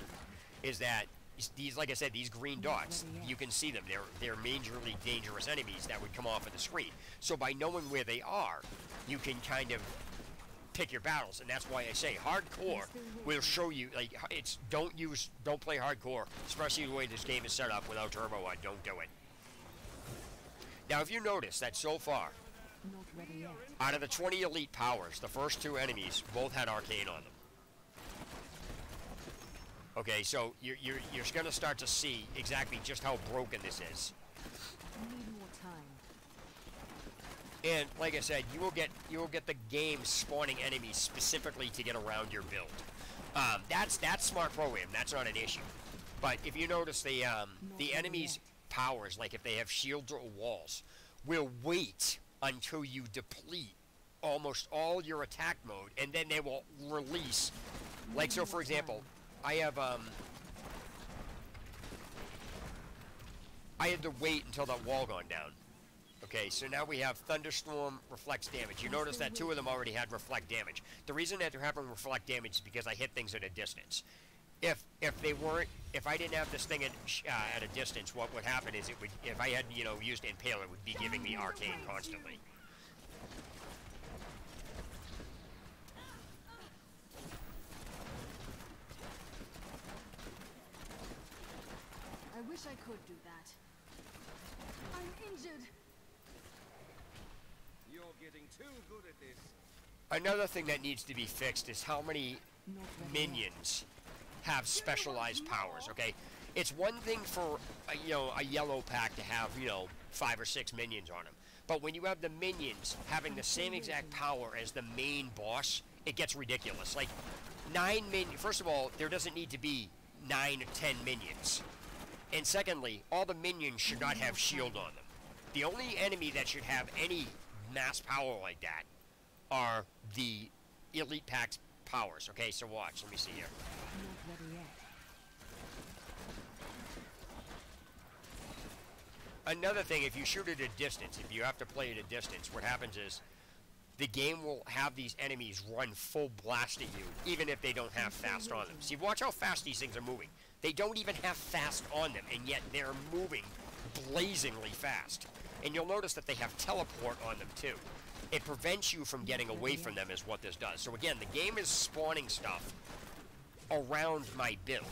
is that these, like I said, these green dots, you can see them. They're majorly dangerous enemies that would come off of the screen. So by knowing where they are, you can kind of pick your battles, and that's why I say hardcore will show you, like, it's don't play hardcore, especially the way this game is set up without Turbo HUD. Don't do it. Now, if you notice that so far, out of the 20 elite powers, the first two enemies both had arcane on them. Okay, so you're going to start to see exactly just how broken this is. And like I said, you will get the game spawning enemies specifically to get around your build. That's smart program. That's not an issue. But if you notice the enemies' powers, like if they have shields or walls, will wait until you deplete almost all your attack mode, and then they will release. Like, so for example, I had to wait until that wall gone down. Okay, so now we have Thunderstorm reflects damage. You notice that two of them already had reflect damage. The reason that they're having reflect damage is because I hit things at a distance. If I didn't have this thing at a distance, what would happen is if I had, you know, used Impale, it would be giving me arcane constantly. I wish I could do that. I'm injured. You're getting too good at this. Another thing that needs to be fixed is how many minions have specialized powers. Okay, it's one thing for a yellow pack to have 5 or 6 minions on them, but when you have the minions having the same exact power as the main boss, it gets ridiculous. Like 9 minions. First of all, there doesn't need to be 9 or 10 minions, and secondly, all the minions should not have shield on them. The only enemy that should have any mass power like that are the elite pack's powers. Okay, so watch. Let me see here. Not ready yet. Another thing, if you shoot at a distance, if you have to play at a distance, what happens is the game will have these enemies run full blast at you, even if they don't have fast on them. See, watch how fast these things are moving. They don't even have fast on them, and yet they're moving blazingly fast. And you'll notice that they have teleport on them too. It prevents you from getting away from them is what this does. So again, the game is spawning stuff around my build.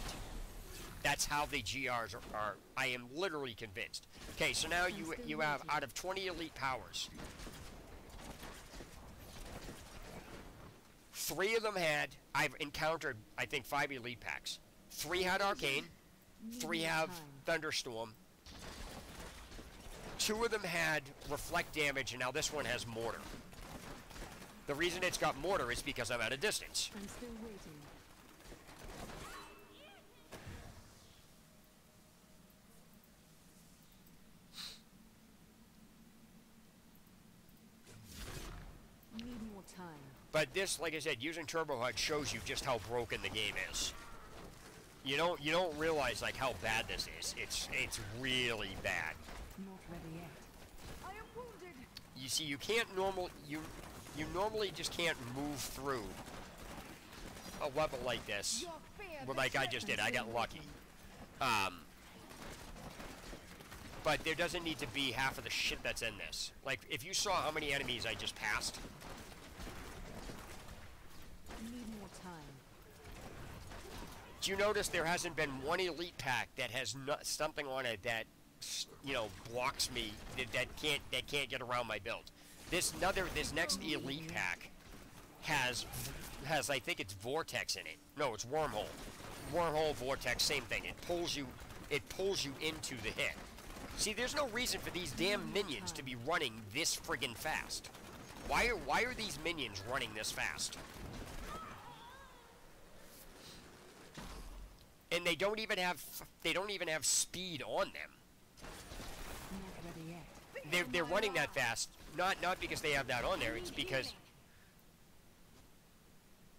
That's how the GRs are. I am literally convinced. Okay, so now you have, out of 20 elite powers, 3 of them had, I've encountered, I think, 5 elite packs. 3 had Arcane, 3 have Thunderstorm, 2 of them had Reflect Damage, and now this one has Mortar. The reason it's got Mortar is because I'm at a distance. I'm still waiting. time. But this, like I said, using Turbo HUD shows you just how broken the game is. You don't realize like how bad this is. It's really bad. Not ready yet. I am wounded. You see, you can't you normally just can't move through a level like this. Your fear Well, like I just did. I got lucky. But there doesn't need to be half of the shit that's in this. Like, if you saw how many enemies I just passed. Need more time. Do you notice there hasn't been one elite pack that has something on it that, you know, blocks me, that can't get around my build? This next elite pack has I think it's vortex in it. No, it's wormhole. Wormhole, vortex, same thing. It pulls you into the hit. See, there's no reason for these damn minions to be running this friggin' fast. Why are these minions running this fast? And they don't even have speed on them. Not ready yet. They're running that fast, not because they have that on there. It's because,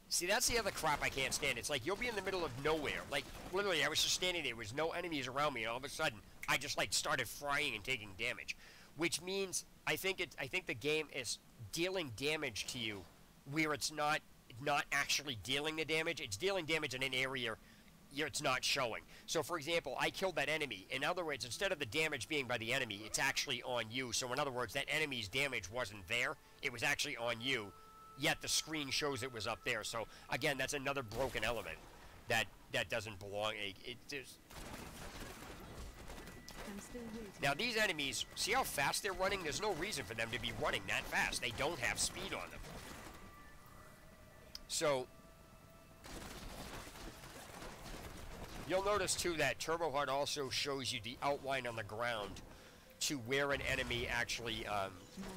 see, that's the other crap I can't stand. It's like you'll be in the middle of nowhere. Like literally, I was just standing there. There was no enemies around me, and all of a sudden, I just like started frying and taking damage, which means I think the game is dealing damage to you where it's not actually dealing the damage. It's dealing damage in an area it's not showing. So, for example, I killed that enemy. In other words, instead of the damage being by the enemy, it's actually on you. So, in other words, that enemy's damage wasn't there. It was actually on you, yet the screen shows it was up there. So, again, that's another broken element that doesn't belong. I'm still waiting. Now, these enemies, see how fast they're running? There's no reason for them to be running that fast. They don't have speed on them. So, you'll notice, too, that Turbo HUD also shows you the outline on the ground to where an enemy actually,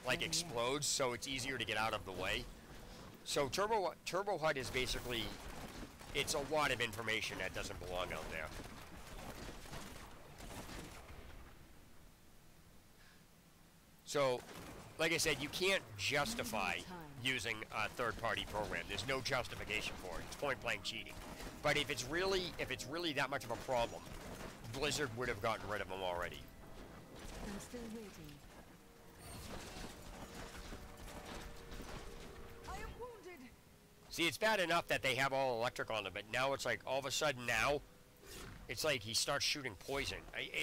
like, explodes, so it's easier to get out of the way. So, Turbo HUD is basically, it's a lot of information that doesn't belong out there. So, like I said, you can't justify using a third-party program. There's no justification for it. It's point-blank cheating. But if it's really that much of a problem, Blizzard would have gotten rid of them already. I'm still waiting. I am wounded. See, it's bad enough that they have all electric on them, but now it's like all of a sudden now, it's like he starts shooting poison.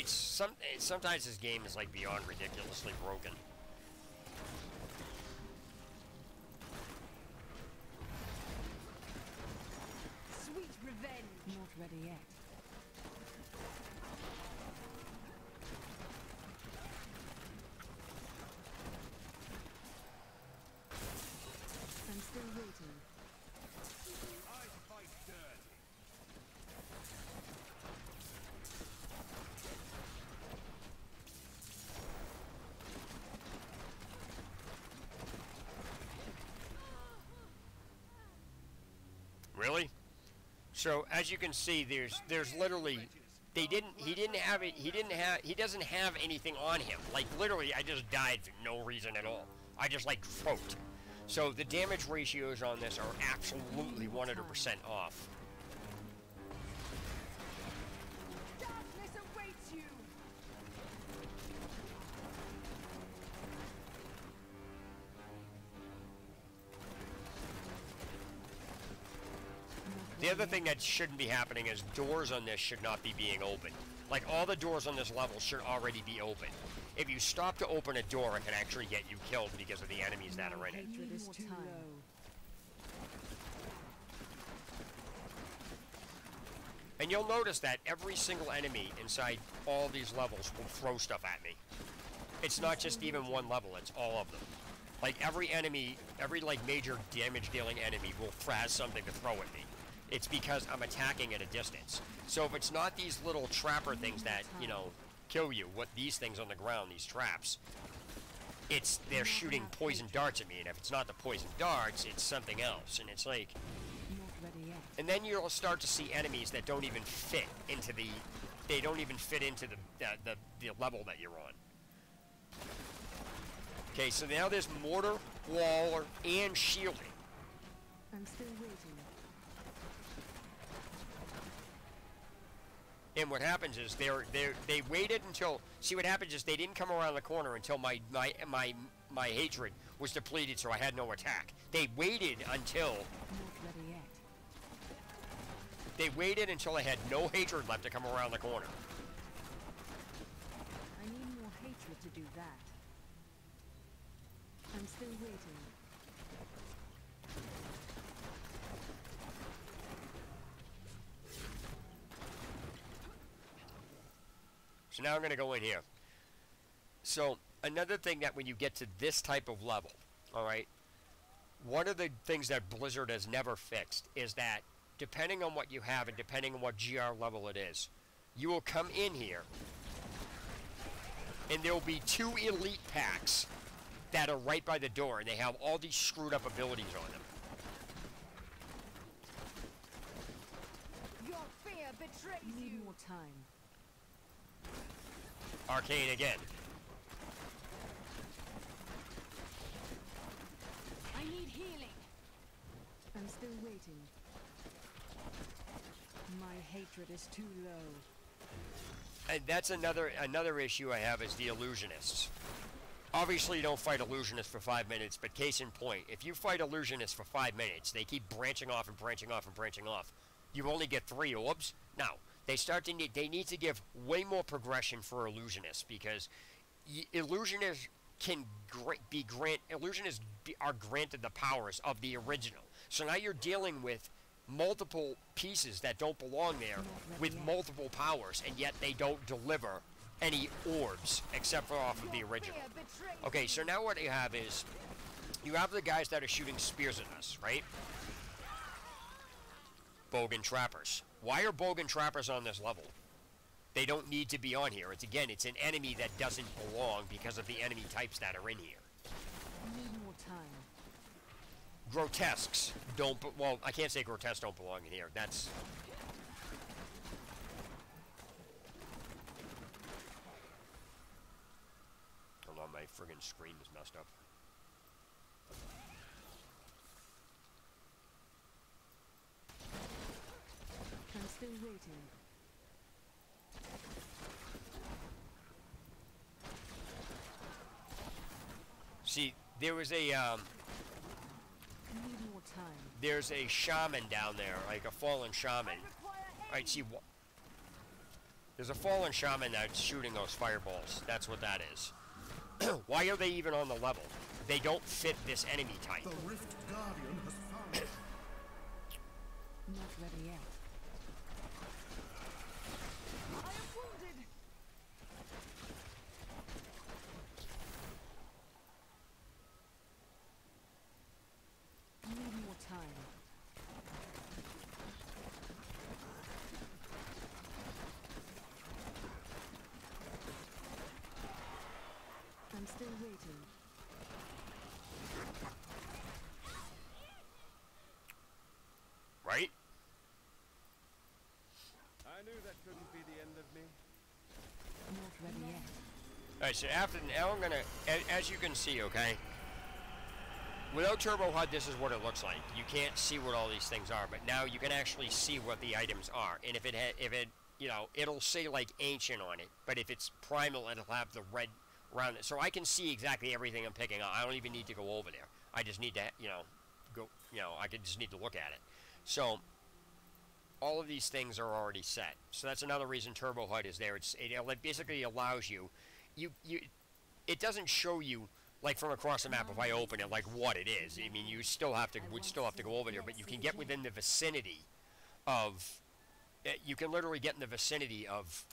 Sometimes this game is like beyond ridiculously broken. Sweet revenge. Not ready yet. I'm still waiting. I fight dirty. Really? So as you can see, there's literally he doesn't have anything on him. Like literally, I just died for no reason at all. I just like croaked. So the damage ratios on this are absolutely 100% off. Darkness awaits you. The other thing that shouldn't be happening is doors on this should not be being opened. Like all the doors on this level should already be open. If you stop to open a door, it can actually get you killed because of the enemies that are in it. Hatred is too low. And you'll notice that every single enemy inside all these levels will throw stuff at me. It's not just even one level, it's all of them. Like every enemy, every like major damage dealing enemy will has something to throw at me. It's because I'm attacking at a distance. So if it's not these little trapper things that, you know, kill you, what these things on the ground, these traps, they're shooting poison darts at me, and if it's not the poison darts, it's something else, and it's like, Not ready yet. and then you'll start to see enemies that don't even fit into the level that you're on. Okay, so now there's mortar, wall, and shielding. I'm still waiting. And what happens is they waited until, see what happens is they didn't come around the corner until my hatred was depleted, so I had no attack. They waited until Not ready yet. they waited until I had no hatred left to come around the corner. I need more hatred to do that. I'm still waiting. So now I'm going to go in here. So another thing that when you get to this type of level, all right, one of the things that Blizzard has never fixed is that depending on what you have and depending on what GR level it is, you will come in here and there will be 2 elite packs that are right by the door and they have all these screwed up abilities on them. Your fear betrays you. Need more time. Arcane again. I need healing. I'm still waiting. My hatred is too low. And that's another issue I have is the illusionists. Obviously you don't fight illusionists for 5 minutes, but case in point, if you fight illusionists for 5 minutes, they keep branching off and branching off and branching off. You only get 3 orbs. Now, they need to give way more progression for illusionists because illusionists are granted the powers of the original. So now you're dealing with multiple pieces that don't belong there with multiple powers, and yet they don't deliver any orbs except for off of the original. Okay, so now what you have is you have the guys that are shooting spears at us, right? Bogan trappers. Why are Bogan trappers on this level? They don't need to be on here. It's an enemy that doesn't belong because of the enemy types that are in here. I need more time. Grotesques don't, well, I can't say grotesques don't belong in here. That's... Hold on, my friggin' screen is messed up. I'm still waiting. See, there was a, I need more time. there's a shaman down there, like a fallen shaman. Alright, see, there's a fallen shaman that's shooting those fireballs. That's what that is. Why are they even on the level? They don't fit this enemy type. The Rift Guardian has found it. Not ready yet. I am wounded. I need more time. I'm still waiting. Right? I knew that couldn't be the end of me. Not ready yet. Alright, so now I'm gonna, as you can see, okay? Without Turbo HUD, this is what it looks like. You can't see what all these things are, but now you can actually see what the items are. And if it, you know, it'll say like ancient on it, but if it's primal, it'll have the red around it. So I can see exactly everything I'm picking up. I don't even need to go over there. I just need to, I just need to look at it. So all of these things are already set. So that's another reason Turbo HUD is there. It basically allows you, it doesn't show you like from across the map if I open it like what it is. I mean, you still have to go over there, but you can get within the vicinity of, you can literally get in the vicinity of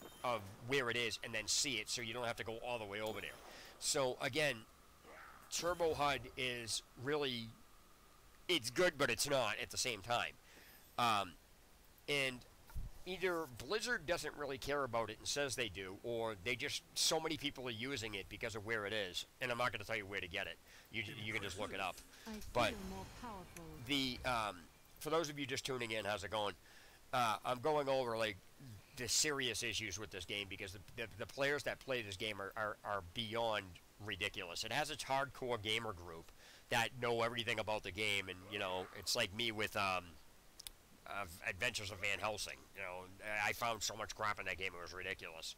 where it is and then see it, so you don't have to go all the way over there. So again, Turbo HUD is really, it's good, but it's not at the same time. And either Blizzard doesn't really care about it and says they do, or they just, so many people are using it because of where it is. And I'm not going to tell you where to get it. You can just look it up. But more powerful. the, for those of you just tuning in, how's it going? I'm going over, like, the serious issues with this game, because the players that play this game are beyond ridiculous. It has its hardcore gamer group that know everything about the game, and you know, it's like me with Adventures of Van Helsing. You know, I found so much crap in that game, it was ridiculous,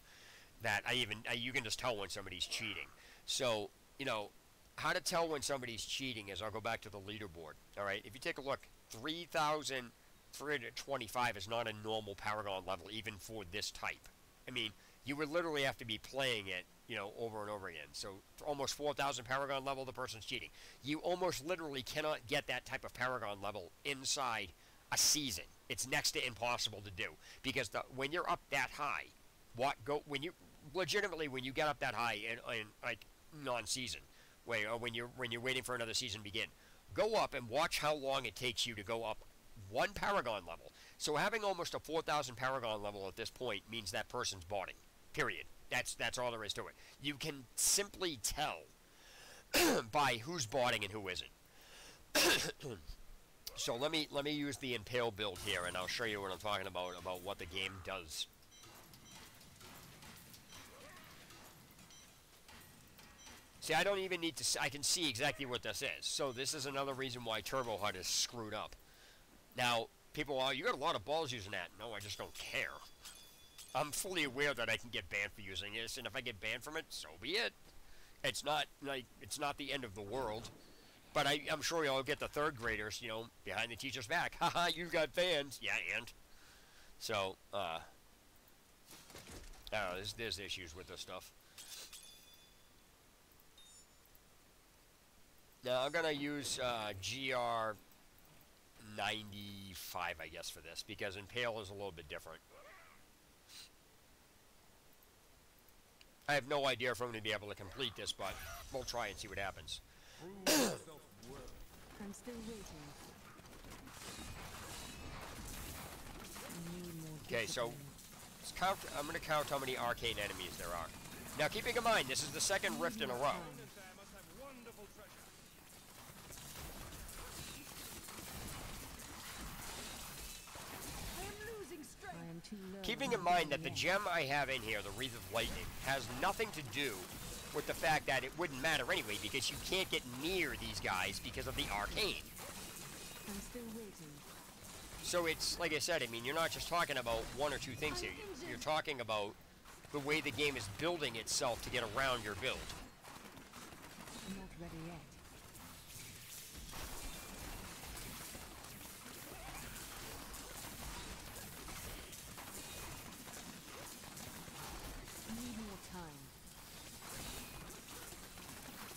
that you can just tell when somebody's cheating. So, you know, how to tell when somebody's cheating is, I'll go back to the leaderboard. All right, if you take a look, 3,325 is not a normal Paragon level, even for this type. I mean, you would literally have to be playing it, you know, over and over again. So almost 4,000 Paragon level, the person's cheating. You almost literally cannot get that type of Paragon level inside a season. It's next to impossible to do, because when you're up that high, when you get up that high in like non-season, when you're waiting for another season to begin, go up and watch how long it takes you to go up one Paragon level. So having almost a 4,000 Paragon level at this point means that person's botting. Period. That's all there is to it. You can simply tell by who's botting and who isn't. So let me use the Impale build here, and I'll show you what I'm talking about what the game does. See, I don't even need to. I can see exactly what this is. So this is another reason why Turbo HUD is screwed up. Now, people are, you got a lot of balls using that. No, I just don't care. I'm fully aware that I can get banned for using this, and if I get banned from it, so be it. It's not the end of the world. But I'm sure y'all get the third graders, you know, behind the teacher's back. Haha, you got banned. Yeah, and so I don't know, there's issues with this stuff. Now I'm gonna use GR95, I guess, for this, because Impale is a little bit different. I have no idea if I'm going to be able to complete this, but we'll try and see what happens. I'm still waiting. Okay, so I'm going to count how many arcane enemies there are. Now, keeping in mind, this is the second rift in a row. Keeping in mind that the gem I have in here, the Wreath of Lightning, has nothing to do with the fact that it wouldn't matter anyway, because you can't get near these guys because of the arcane. I'm still waiting. So it's, like I said, I mean, you're not just talking about one or two things here. You're talking about the way the game is building itself to get around your build. I'm not ready yet.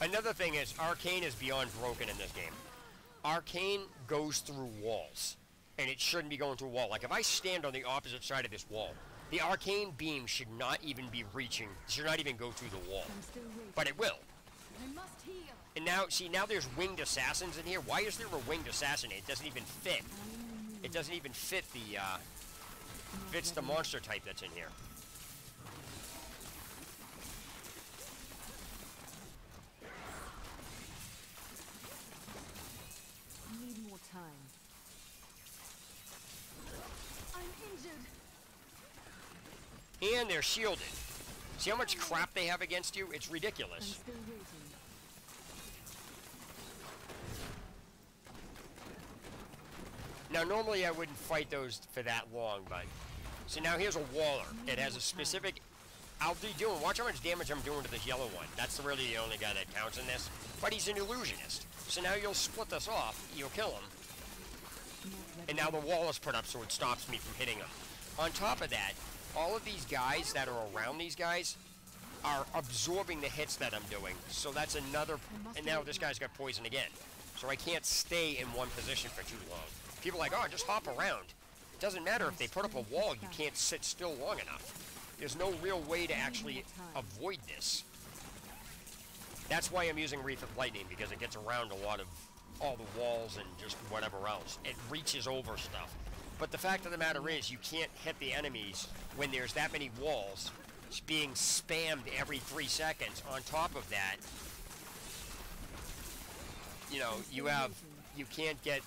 Another thing is, Arcane is beyond broken in this game. Arcane goes through walls, and it shouldn't be going through a wall. Like, if I stand on the opposite side of this wall, the Arcane beam should not even be reaching, should not even go through the wall. But it will. I must heal. And now, see, now there's winged assassins in here. Why is there a winged assassin? It doesn't even fit. It doesn't even fit the, fits the monster type that's in here. Time. I'm injured. And they're shielded. See how much crap they have against you? It's ridiculous. I'm still waiting. Now, normally I wouldn't fight those for that long, but... See, now here's a Waller. It has a specific... I'll be doing... Watch how much damage I'm doing to this yellow one. That's really the only guy that counts in this. But he's an illusionist. So now you'll split this off, you'll kill him, and now the wall is put up so it stops me from hitting him. On top of that, all of these guys that are around these guys are absorbing the hits that I'm doing, so that's another, and now this guy's got poison again. So I can't stay in one position for too long. People are like, oh, just hop around. It doesn't matter if they put up a wall, you can't sit still long enough. There's no real way to actually avoid this. That's why I'm using Wreath of Lightning, because it gets around a lot of all the walls and just whatever else. It reaches over stuff. But the fact of the matter is, you can't hit the enemies when there's that many walls being spammed every 3 seconds. On top of that, you know, you can't get...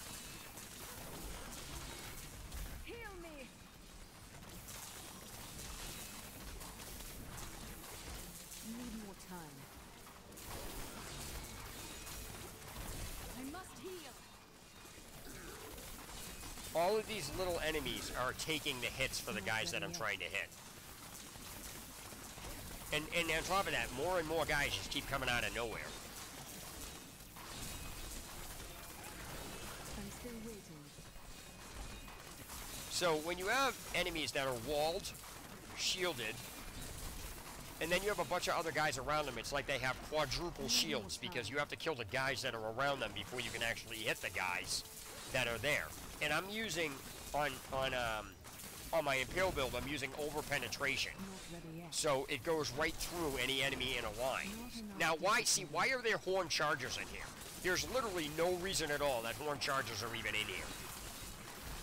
all of these little enemies are taking the hits for the guys that I'm trying to hit. And on top of that, more and more guys just keep coming out of nowhere. I'm still waiting. So when you have enemies that are walled, shielded, and then you have a bunch of other guys around them, it's like they have quadruple shields because you have to kill the guys that are around them before you can actually hit the guys that are there. And I'm using on my Impale build, I'm using over penetration. So it goes right through any enemy in a line. Now why are there horn chargers in here? There's literally no reason at all that horn chargers are even in here.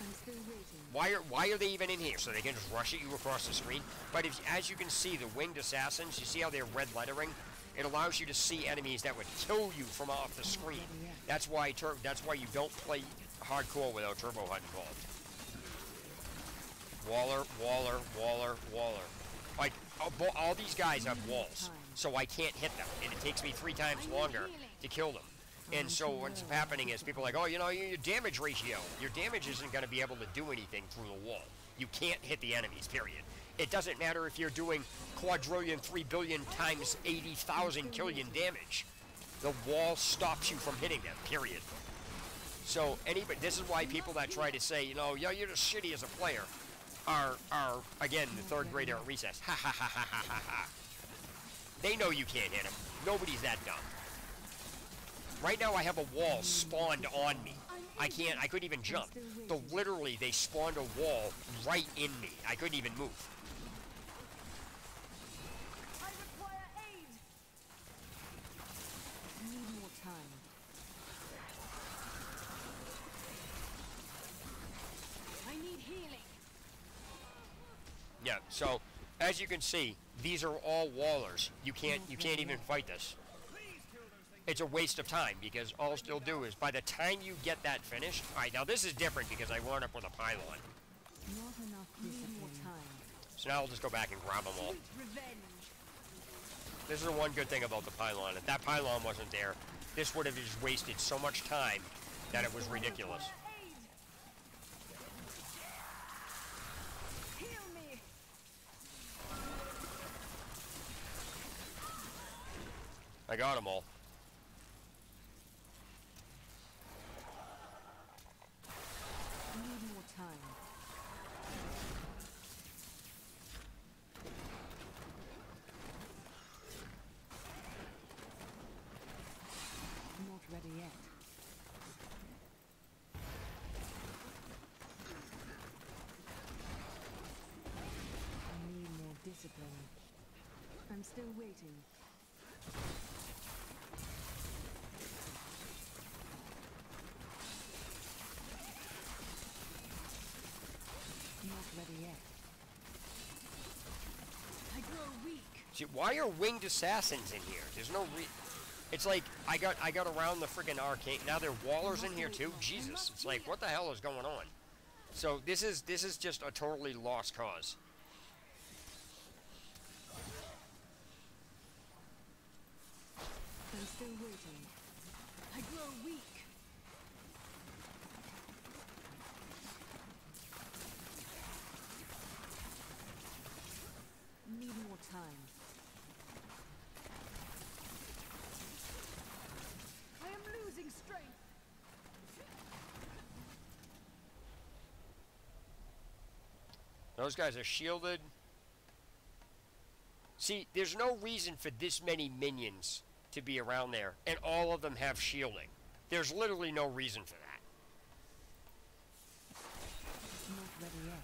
I'm still waiting. Why are they even in here? So they can just rush at you across the screen? But as you can see, the winged assassins, you see how they're red lettering? It allows you to see enemies that would kill you from off the screen. That's why you don't play hardcore without Turbo HUD involved. Waller, Waller, Waller, Waller. Like, all these guys have walls, so I can't hit them, and it takes me 3 times longer to kill them. And so what's happening is people are like, oh, you know, your damage ratio. Your damage isn't going to be able to do anything through the wall. You can't hit the enemies, period. It doesn't matter if you're doing quadrillion, 3 billion times 80,000 killion damage. The wall stops you from hitting them, period. So this is why people that try to say, you know, yo, you're just shitty as a player, are again, the 3rd grader at recess. Ha ha ha ha ha ha ha. They know you can't hit them. Nobody's that dumb. Right now I have a wall spawned on me. I couldn't even jump. So literally they spawned a wall right in me. I couldn't even move. I require aid. I need more time. I need healing. Yeah, so as you can see, these are all wallers. You can't even fight this. It's a waste of time because all you'll do is by the time you get that finished. All right, now this is different because I wound up with a pylon. Not enough more time. So now I'll just go back and grab them all. Revenge. This is the one good thing about the pylon. If that pylon wasn't there, this would have just wasted so much time that it was ridiculous. Heal me. I got them all. I need more time. Not ready yet. I need more discipline. I'm still waiting. Not ready yet. I grow weak. See, why are winged assassins in here? There's no It's like I got around the friggin' arcane. Now there are wallers in here too. Jesus, it's like what the hell is going on? So this is just a totally lost cause. I'm still waiting. I grow weak. Need more time. I am losing strength. Those guys are shielded. See, there's no reason for this many minions to be around there, and all of them have shielding. There's literally no reason for that. Not ready yet.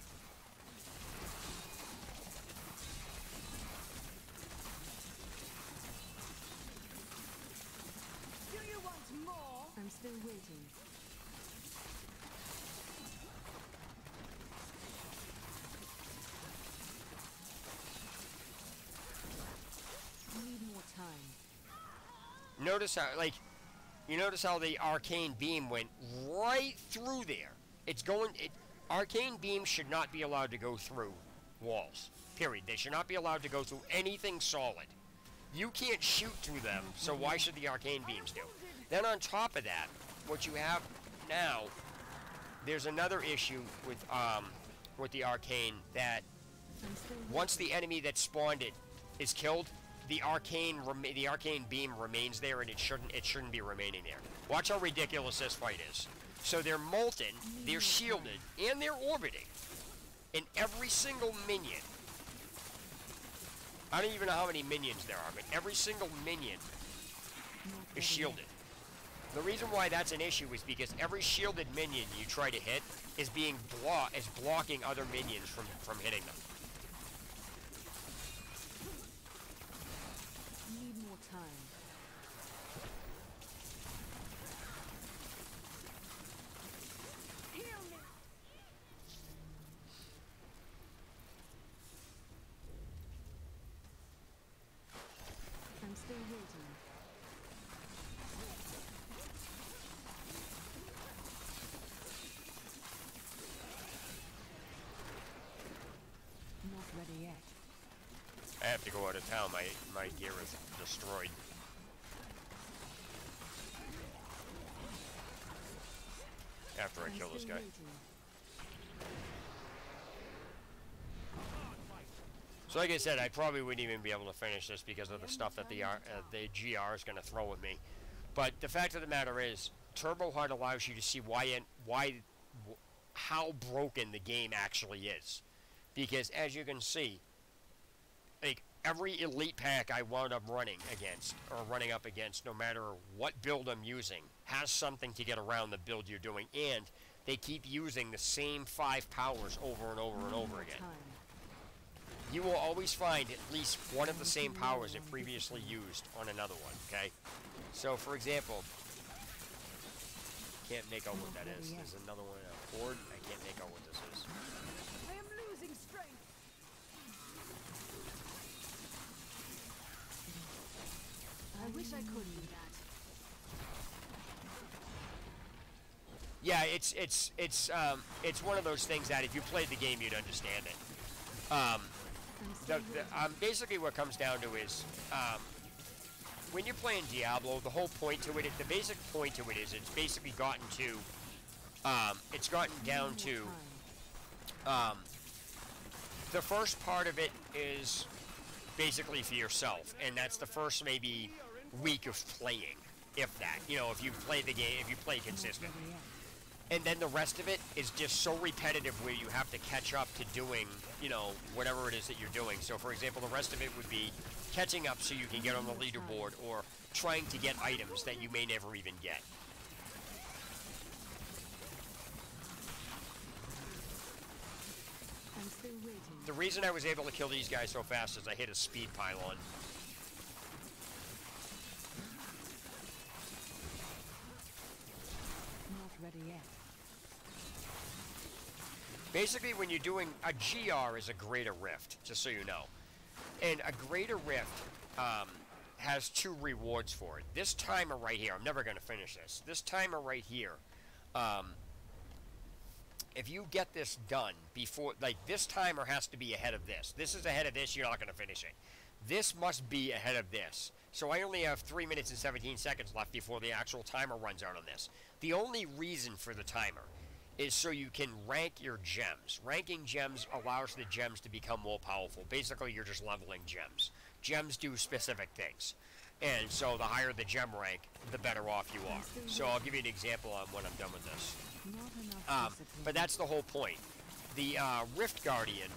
Do you want more? I'm still waiting. Need more time. Notice how, like, you notice how the arcane beam went right through there. Arcane beams should not be allowed to go through walls. Period. They should not be allowed to go through anything solid. You can't shoot through them, so why should the arcane beams do? Then on top of that, what you have now there's another issue with the arcane that once the enemy that spawned it is killed, the arcane beam remains there, and it shouldn't be remaining there. Watch how ridiculous this fight is. So they're molten, they're shielded, and they're orbiting. And every single minion, I don't even know how many minions there are, but every single minion is shielded. The reason why that's an issue is because every shielded minion you try to hit is blocking other minions from hitting them. Need more time. Heal me. I'm still waiting. Not ready yet. I have to go out of town. My gear is destroyed. After I kill this guy. So like I said, I probably wouldn't even be able to finish this because of the stuff that the GR is going to throw at me. But the fact of the matter is, Turbo HUD allows you to see how broken the game actually is. Because as you can see, like every elite pack I wound up running up against, no matter what build I'm using, has something to get around the build you're doing, and they keep using the same 5 powers over and over and over again. You will always find at least one of the same powers it previously used on another one, okay? So, for example, can't make out what that is. There's another one, a board. I can't make out what this is. I am losing strength. I wish I could do that. Yeah, it's one of those things that if you played the game, you'd understand it. Basically what comes down to is, when you're playing Diablo, the whole point to it, the basic point to it is it's basically gotten down to, the first part of it is basically for yourself, and that's the first maybe week of playing, if that, if you play the game, if you play consistent. And then the rest of it is just so repetitive where you have to catch up to doing, whatever it is that you're doing. So, for example, the rest of it would be catching up so you can get on the leaderboard or trying to get items that you may never even get. I'm still waiting. The reason I was able to kill these guys so fast is I hit a speed pylon. Not ready yet. Basically, when you're doing a GR is a greater rift, just so you know. And a greater rift has 2 rewards for it. This timer right here, I'm never going to finish this. This timer right here, if you get this done before, like this timer has to be ahead of this. This is ahead of this, you're not going to finish it. This must be ahead of this. So I only have 3 minutes and 17 seconds left before the actual timer runs out on this. The only reason for the timer is so you can rank your gems. Ranking gems allows the gems to become more powerful. Basically, you're just leveling gems. Gems do specific things. And so the higher the gem rank, the better off you are. So I'll give you an example on when I'm done with this. But that's the whole point. The Rift Guardian,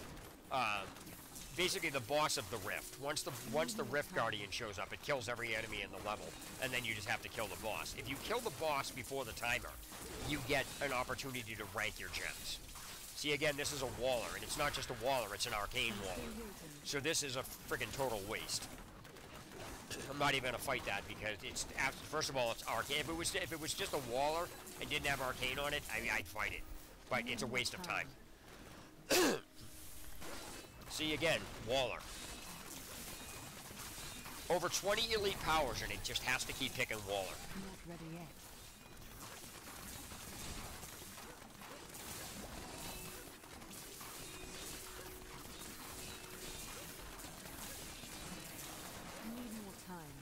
basically the boss of the Rift. Once the Rift Guardian shows up, it kills every enemy in the level, and then you just have to kill the boss. If you kill the boss before the timer, you get an opportunity to rank your gems. See, again, this is a Waller, and it's not just a Waller, it's an Arcane Waller. So this is a friggin' total waste. I'm not even gonna fight that because it's, first of all, it's Arcane. If it was just a Waller and didn't have Arcane on it, I'd fight it. But it's a waste of time. See, again, Waller. Over 20 elite powers, and it just has to keep picking Waller. Not ready yet. Need more time.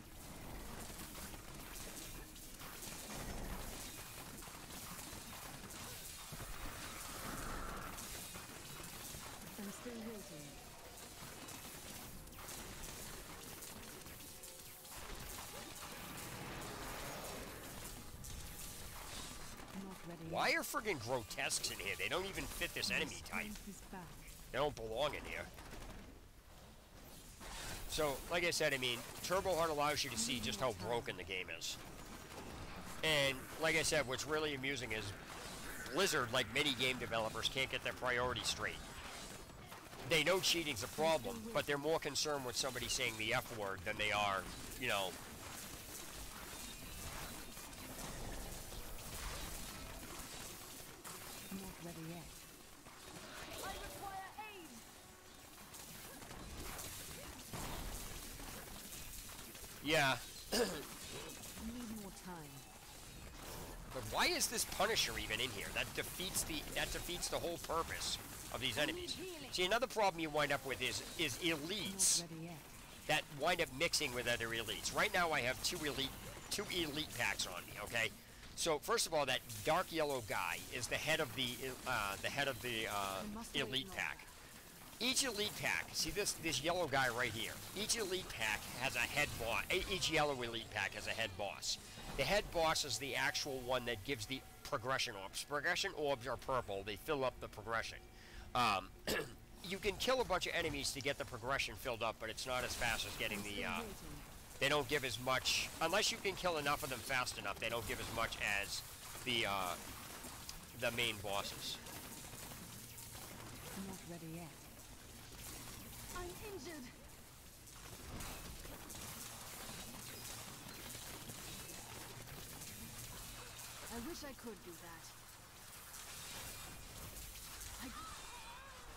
Why are friggin' grotesques in here? They don't even fit this enemy type. They don't belong in here. So, like I said, I mean, Turbo Hard allows you to see just how broken the game is. And, like I said, what's really amusing is Blizzard, like many game developers, can't get their priorities straight. They know cheating's a problem, but they're more concerned with somebody saying the F word than they are, you know. Not ready yet. I require aid. Yeah. Need more time. But why is this Punisher even in here? That defeats the whole purpose of these enemies. See, another problem you wind up with is elites that wind up mixing with other elites. Right now, I have two elite packs on me. Okay, so first of all, that dark yellow guy is the head of the elite pack. Each elite pack, see this yellow guy right here. Each elite pack has a head boss. Each yellow elite pack has a head boss. The head boss is the actual one that gives the progression orbs. Progression orbs are purple. They fill up the progression. You can kill a bunch of enemies to get the progression filled up, but it's not as fast as getting the... they don't give as much... Unless you can kill enough of them fast enough, they don't give as much as the main bosses. Not ready yet. I'm injured. I wish I could do that.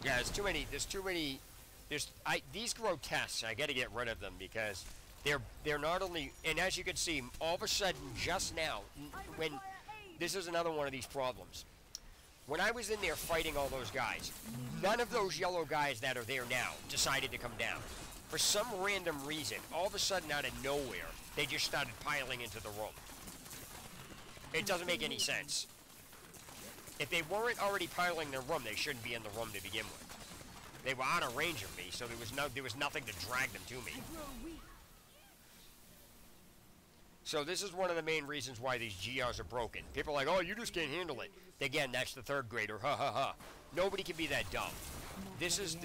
Yeah, there's too many. These grotesques. I got to get rid of them because they're not only. And as you can see, all of a sudden, just now, when this is another one of these problems. When I was in there fighting all those guys, none of those yellow guys that are there now decided to come down. For some random reason, all of a sudden, out of nowhere, they just started piling into the room. It doesn't make any sense. If they weren't already piling in the room, they shouldn't be in the room to begin with. They were out of range of me, so there was nothing to drag them to me. So this is one of the main reasons why these GRs are broken. People are like, oh, you just can't handle it. Again, that's the third grader, ha ha ha. Nobody can be that dumb. This is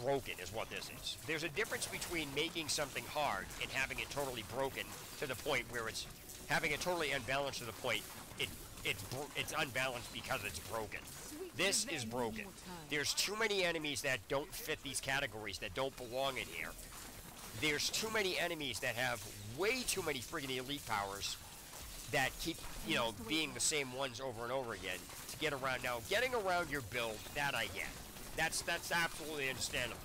broken, is what this is. There's a difference between making something hard and having it totally broken to the point where it's having it totally unbalanced to the point it's unbalanced because it's broken. This is broken. There's too many enemies that don't fit these categories, that don't belong in here. There's too many enemies that have way too many friggin' elite powers that keep, you know, being the same ones over and over again to get around. Now, getting around your build, that I get. That's absolutely understandable.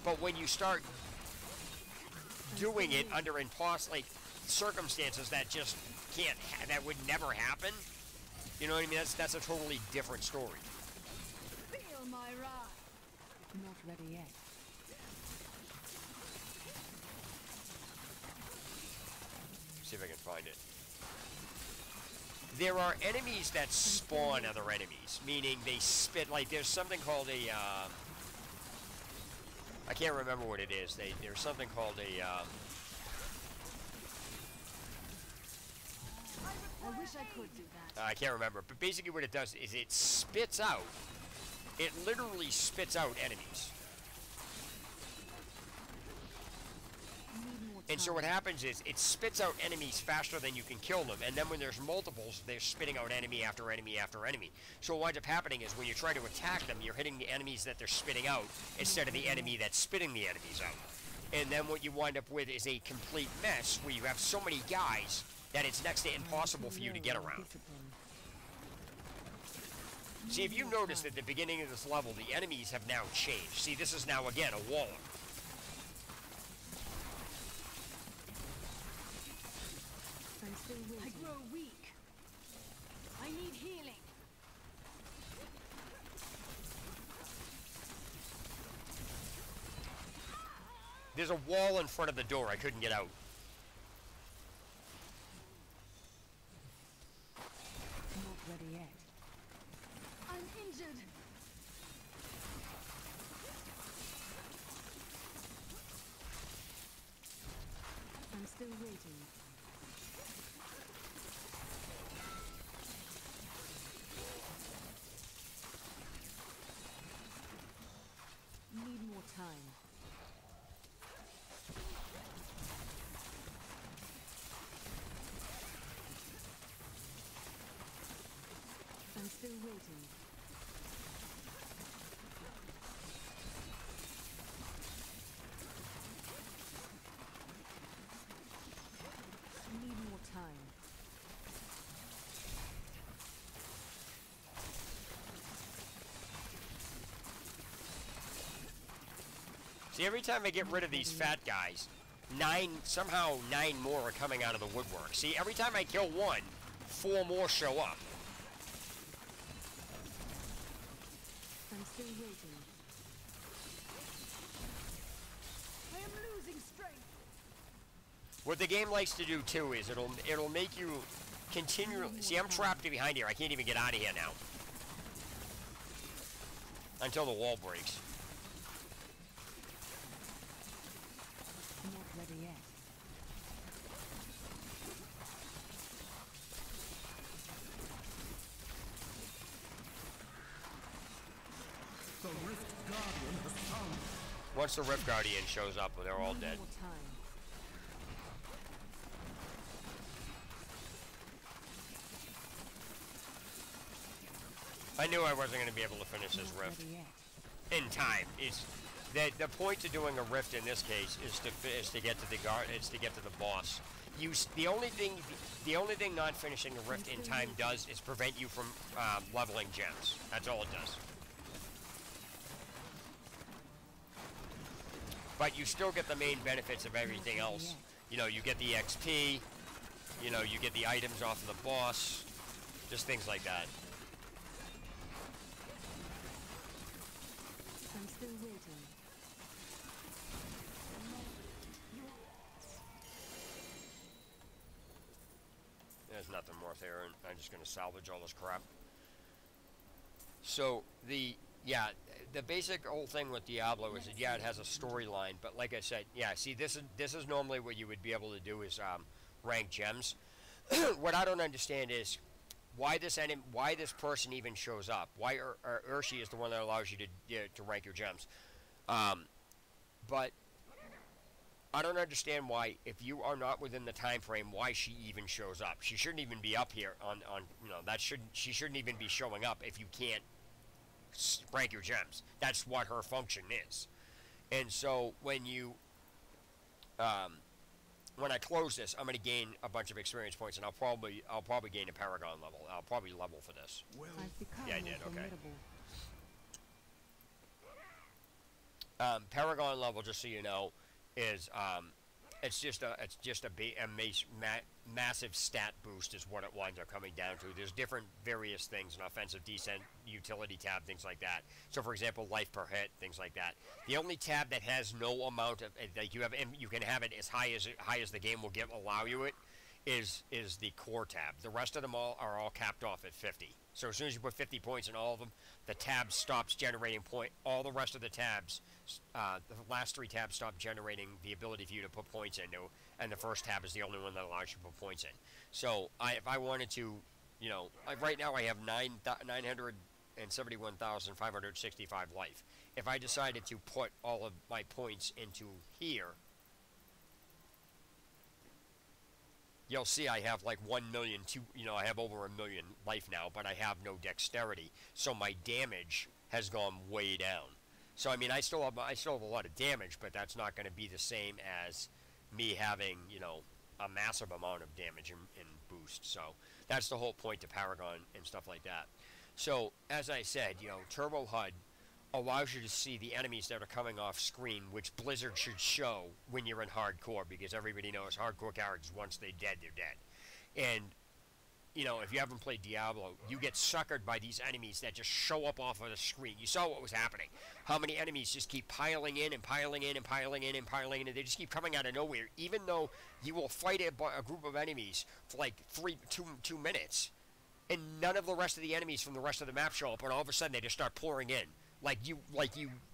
But when you start doing it under like circumstances that just can't, that would never happen, you know what I mean? That's a totally different story. Feel my wrath. Not ready yet. See if I can find it. There are enemies that spawn other enemies, meaning they spit, like there's something called a, I can't remember what it is. There's something called a, I wish I could do that. I can't remember, but basically what it does is it spits out, it literally spits out enemies. And so what happens is it spits out enemies faster than you can kill them, and then when there's multiples, they're spitting out enemy after enemy after enemy. So what winds up happening is when you try to attack them, you're hitting the enemies that they're spitting out instead of the enemy that's spitting the enemies out. And then what you wind up with is a complete mess where you have so many guys that it's next to impossible for you to get around. See, if you noticed at the beginning of this level, the enemies have now changed. See, this is now, again, a waller. I grow weak. I need healing. There's a wall in front of the door. I couldn't get out. Not ready yet. I'm injured. I'm still waiting. still waiting. Need more time. See, every time I get rid of these fat guys, somehow nine more are coming out of the woodwork. See, every time I kill one, 4 more show up. I'm still waiting. I am losing strength. What the game likes to do too is it'll make you continually. See, I'm trapped behind here. I can't even get out of here now until the wall breaks. Not ready yet. The Rift Guardian has found. Once the Rift Guardian shows up, they're all dead. More time. I knew I wasn't going to be able to finish this Not rift ready yet. in time. It's the point to doing a rift in this case is to get to the boss. The only thing not finishing a rift in time does is prevent you from leveling gems. That's all it does. But you still get the main benefits of everything else. You know, you get the XP. You know, you get the items off of the boss. Just things like that. I'm still waiting. There's nothing worth here, and I'm just going to salvage all this crap. So, the basic whole thing with Diablo is that, yeah, it has a storyline, but like I said, yeah, see, this is normally what you would be able to do is rank gems. What I don't understand is why this person even shows up. Why Urshi is the one that allows you to rank your gems. But I don't understand why, if you are not within the time frame, why she even shows up. She shouldn't even be up here on she shouldn't even be showing up if you can't rank your gems. That's what her function is. And so when I close this, I'm going to gain a bunch of experience points, and I'll probably gain a Paragon level. I'll probably level for this. Well, I've become Yeah, I more did, okay. formidable. Paragon level, just so you know, is it's just a massive stat boost is what it winds up coming down to. There's different various things, an offensive, decent, utility tab, things like that. So, for example, life per hit, things like that. The only tab that has no amount of like you can have it as high as the game will allow you it is the core tab. The rest of them are all capped off at 50. So as soon as you put 50 points in all of them, the tab stops generating point. All the rest of the tabs, the last 3 tabs stop generating the ability for you to put points into, and the first tab is the only one that allows you to put points in. So if I wanted to, right now I have 971,565 life. If I decided to put all of my points into here, you'll see I have like 1 million, I have over 1 million life now, but I have no dexterity, so my damage has gone way down. So I mean, I still have a lot of damage, but that's not going to be the same as me having, a massive amount of damage and boost. So that's the whole point to Paragon and stuff like that. So as I said, Turbo HUD allows you to see the enemies that are coming off screen, which Blizzard should show when you're in hardcore, because everybody knows hardcore characters, once they're dead, they're dead. And, if you haven't played Diablo, you get suckered by these enemies that just show up off of the screen. You saw what was happening. How many enemies just keep piling in and piling in and piling in and piling in, and they just keep coming out of nowhere, even though you will fight a group of enemies for like 2 minutes, and none of the rest of the enemies from the rest of the map show up, and all of a sudden they just start pouring in. Like you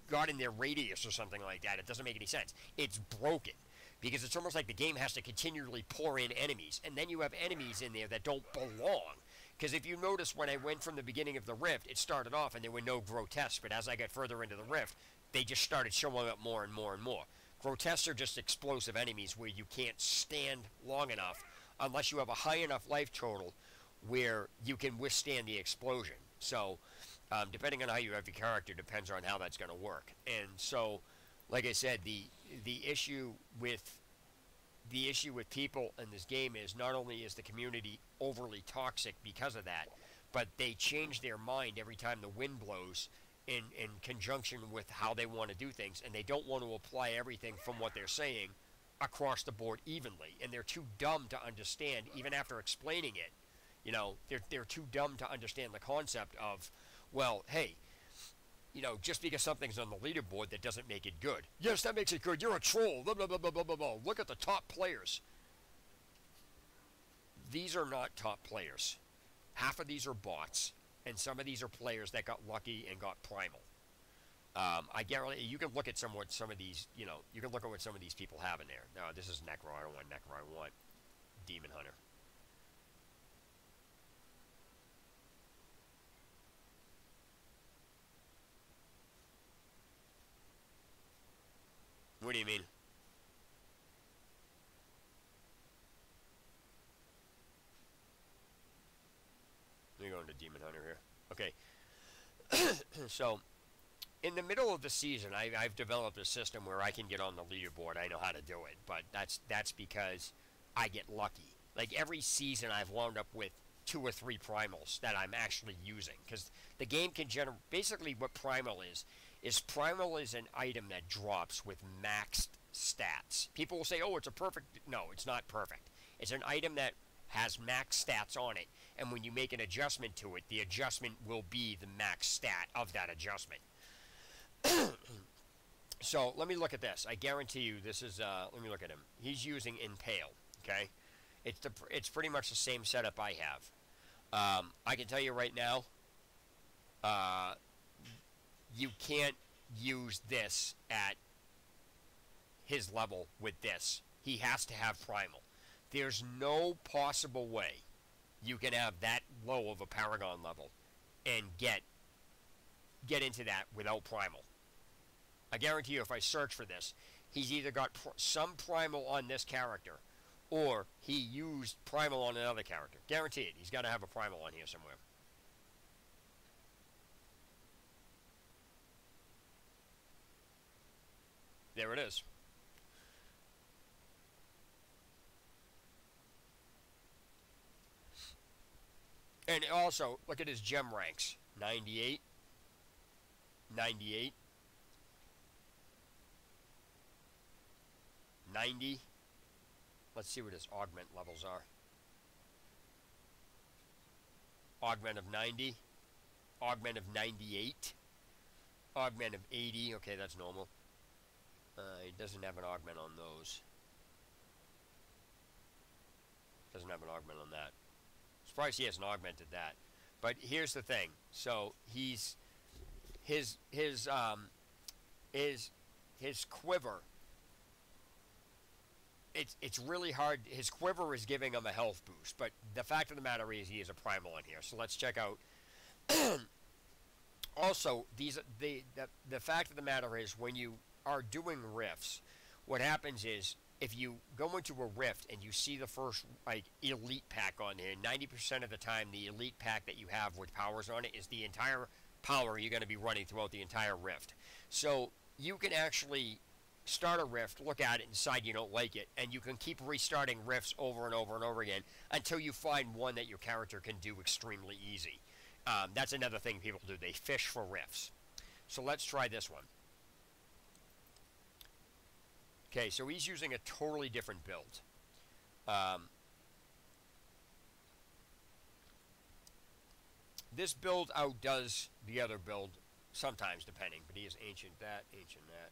got in their radius or something like that. It doesn't make any sense. It's broken, because it's almost like the game has to continually pour in enemies, and then you have enemies in there that don't belong. Because if you notice, when I went from the beginning of the Rift, it started off and there were no grotesques, but as I got further into the Rift, they just started showing up more and more and more. Grotesques are just explosive enemies where you can't stand long enough unless you have a high enough life total where you can withstand the explosion. So, depending on how you have your character, depends on how that's going to work. And so, like I said, the issue with people in this game is not only is the community overly toxic because of that, but they change their mind every time the wind blows in conjunction with how they want to do things, and they don't want to apply everything from what they're saying across the board evenly, and they're too dumb to understand, even after explaining it. You know, they're too dumb to understand the concept of, well, hey, you know, just because something's on the leaderboard, that doesn't make it good. Yes, that makes it good. You're a troll. Blah, blah, blah, blah, blah, blah, blah. Look at the top players. These are not top players. Half of these are bots, and some of these are players that got lucky and got primal. I guarantee you can look at some of these, you know, you can look at what some of these people have in there. No, this is Necro. I don't want Necro. I want Demon Hunter. What do you mean? Let me go into Demon Hunter here. Okay. So, in the middle of the season, I've developed a system where I can get on the leaderboard. I know how to do it, but that's because I get lucky. Like every season, I've wound up with 2 or 3 primals that I'm actually using, because the game can generate. Basically, what primal is primal is an item that drops with maxed stats. People will say, "Oh, it's a perfect." No, it's not perfect. It's an item that has max stats on it, and when you make an adjustment to it, the adjustment will be the max stat of that adjustment. So let me look at this. I guarantee you this is, let me look at him. He's using Impale, okay? It's pretty much the same setup I have. I can tell you right now, you can't use this at his level with this. He has to have Primal. There's no possible way you can have that low of a Paragon level and get into that without Primal. I guarantee you if I search for this, he's either got some Primal on this character or he used Primal on another character. Guaranteed. He's got to have a Primal on here somewhere. There it is. And also, look at his gem ranks. 98. 98. 90. Let's see what his augment levels are. Augment of 90. Augment of 98. Augment of 80. Okay, that's normal. He doesn't have an augment on those. Doesn't have an augment on that. Surprised he hasn't augmented that. But here's the thing. So he's his quiver. It's really hard. His quiver is giving him a health boost, but the fact of the matter is he is a primal in here. So let's check out. Also, the fact of the matter is when you are doing rifts, what happens is if you go into a rift and you see the first like elite pack on here, 90% of the time the elite pack that you have with powers on it is the entire power you're going to be running throughout the entire rift. So you can actually start a rift, look at it, and decide you don't like it, and you can keep restarting rifts over and over and over again until you find one that your character can do extremely easy. That's another thing people do. They fish for rifts. So let's try this one. Okay, so he's using a totally different build. This build outdoes the other build sometimes, depending, but he is ancient that, ancient that.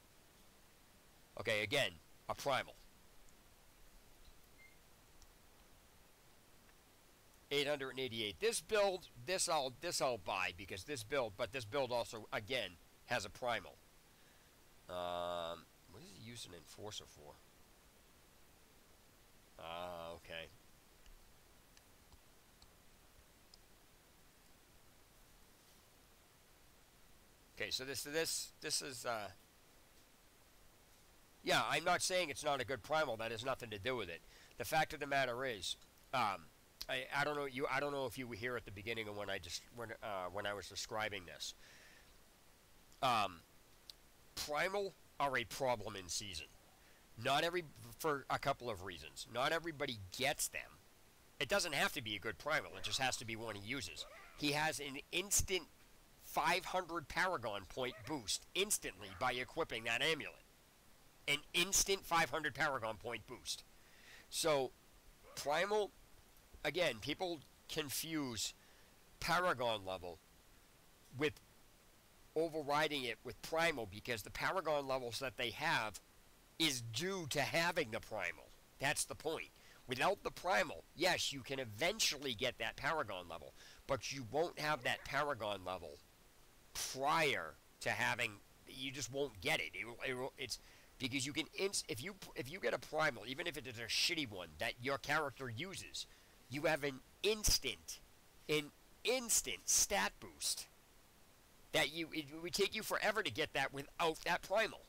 Okay, again, a primal. 888. This build, this I'll buy because this build also again has a primal. What is he using Enforcer for? Okay. Okay, so this is yeah, I'm not saying it's not a good primal. That has nothing to do with it. The fact of the matter is, I don't know you. I don't know if you were here at the beginning of when I was describing this. Um, Primal are a problem in season. Not every For a couple of reasons. Not everybody gets them. It doesn't have to be a good primal. It just has to be one he uses. He has an instant 500 Paragon point boost instantly by equipping that amulet. An instant 500 Paragon point boost. So, primal, again, people confuse Paragon level with overriding it with primal because the Paragon levels that they have is due to having the primal. That's the point. Without the primal, yes, you can eventually get that Paragon level, but you won't have that Paragon level prior to having. You just won't get it. It's because you can if you get a primal, even if it is a shitty one that your character uses, you have an instant stat boost that it would take you forever to get that without that primal.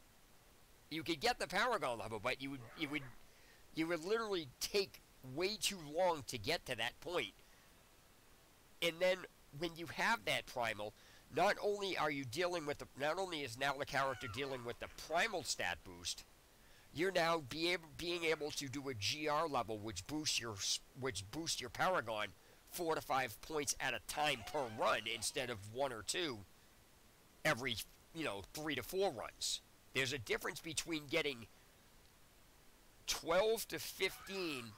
You could get the Paragon level, but you would literally take way too long to get to that point. And then when you have that primal, not only is now the character dealing with the primal stat boost, you're now being able to do a GR level which boosts your Paragon 4 to 5 points at a time per run instead of 1 or 2 every 3 to 4 runs. There's a difference between getting 12 to 15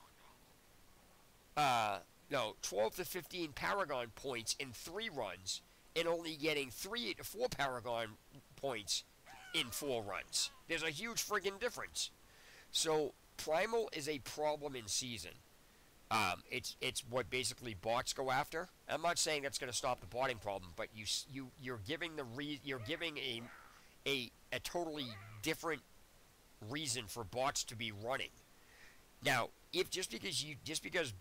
Paragon points in 3 runs and only getting 3 to 4 Paragon points in 4 runs. There's a huge friggin' difference. So primal is a problem in season. It's what basically bots go after. I'm not saying that's going to stop the botting problem, but you're giving a totally different reason for bots to be running. Now, if just because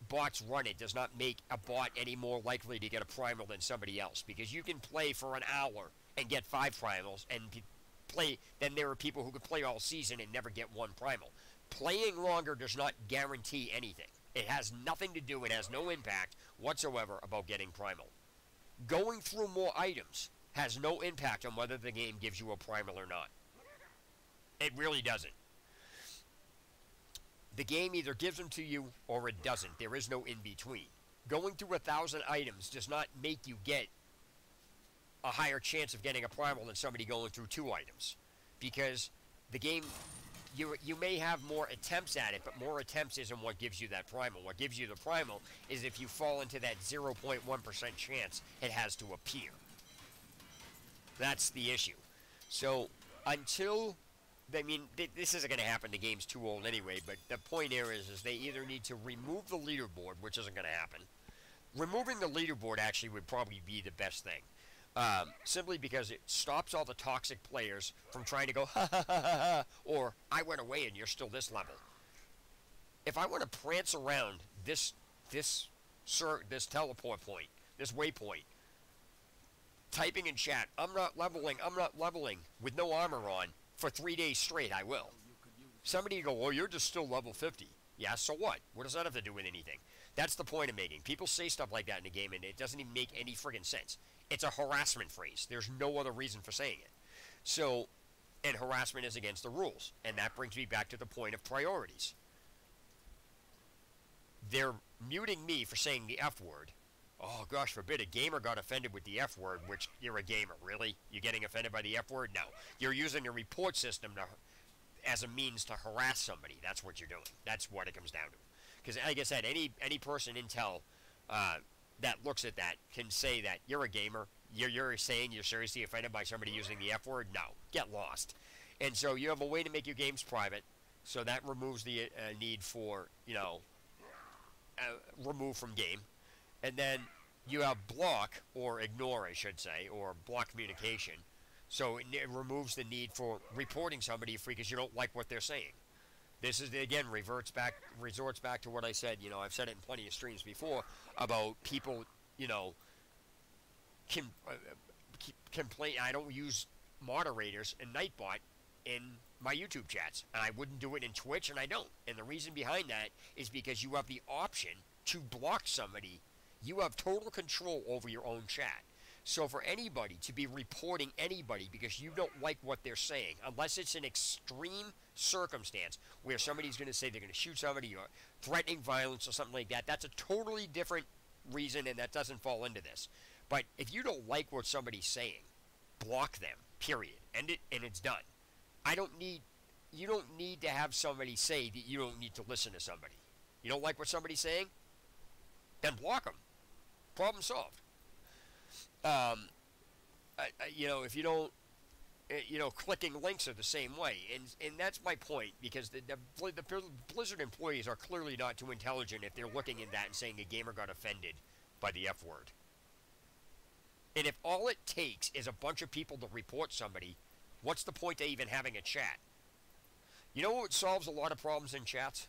bots run it does not make a bot any more likely to get a primal than somebody else, because you can play for an hour and get 5 primals and then there are people who could play all season and never get 1 primal. Playing longer does not guarantee anything. It has nothing to do, it has no impact whatsoever about getting primal. Going through more items has no impact on whether the game gives you a primal or not. It really doesn't. The game either gives them to you or it doesn't. There is no in between. Going through 1,000 items does not make you get a higher chance of getting a primal than somebody going through 2 items. Because the game, you may have more attempts at it, but more attempts isn't what gives you that primal. What gives you the primal is if you fall into that 0.1% chance it has to appear. That's the issue. So, this isn't going to happen. The game's too old anyway, but the point here is they either need to remove the leaderboard, which isn't going to happen. Removing the leaderboard actually would probably be the best thing. Simply because it stops all the toxic players from trying to go, ha ha ha ha ha, or I went away and you're still this level. If I want to prance around this teleport point, this waypoint, typing in chat, I'm not leveling, with no armor on, for 3 days straight, I will. Somebody go, well, you're just still level 50. Yeah, so what? What does that have to do with anything? That's the point I'm making. People say stuff like that in the game, and it doesn't even make any friggin' sense. It's a harassment phrase. There's no other reason for saying it. So, and harassment is against the rules. And that brings me back to the point of priorities. They're muting me for saying the F word. Oh, gosh forbid, a gamer got offended with the F word, which you're a gamer. Really? You're getting offended by the F word? No. You're using a report system as a means to harass somebody. That's what you're doing. That's what it comes down to. Because, like I said, any person in Intel that looks at that can say that you're a gamer. You're saying you're seriously offended by somebody using the F word? No. Get lost. And so you have a way to make your games private, so that removes the need for, remove from game. And then you have block, or ignore, I should say, or block communication. So it removes the need for reporting somebody because you don't like what they're saying. This is, again, resorts back to what I said. I've said it in plenty of streams before about people, complain. I don't use moderators and Nightbot in my YouTube chats. And I wouldn't do it in Twitch, and I don't. And the reason behind that is because you have the option to block somebody, you have total control over your own chat. So for anybody to be reporting anybody because you don't like what they're saying, unless it's an extreme circumstance where somebody's going to say they're going to shoot somebody or threatening violence or something like that, that's a totally different reason, and that doesn't fall into this. But if you don't like what somebody's saying, block them, period. End it, and it's done. You don't need to have somebody say that you don't need to listen to somebody. You don't like what somebody's saying? Then block them. Problem solved. If you don't, clicking links are the same way, and that's my point, because the Blizzard employees are clearly not too intelligent if they're looking at that and saying a gamer got offended by the F word. And if all it takes is a bunch of people to report somebody, what's the point of even having a chat? You know what solves a lot of problems in chats?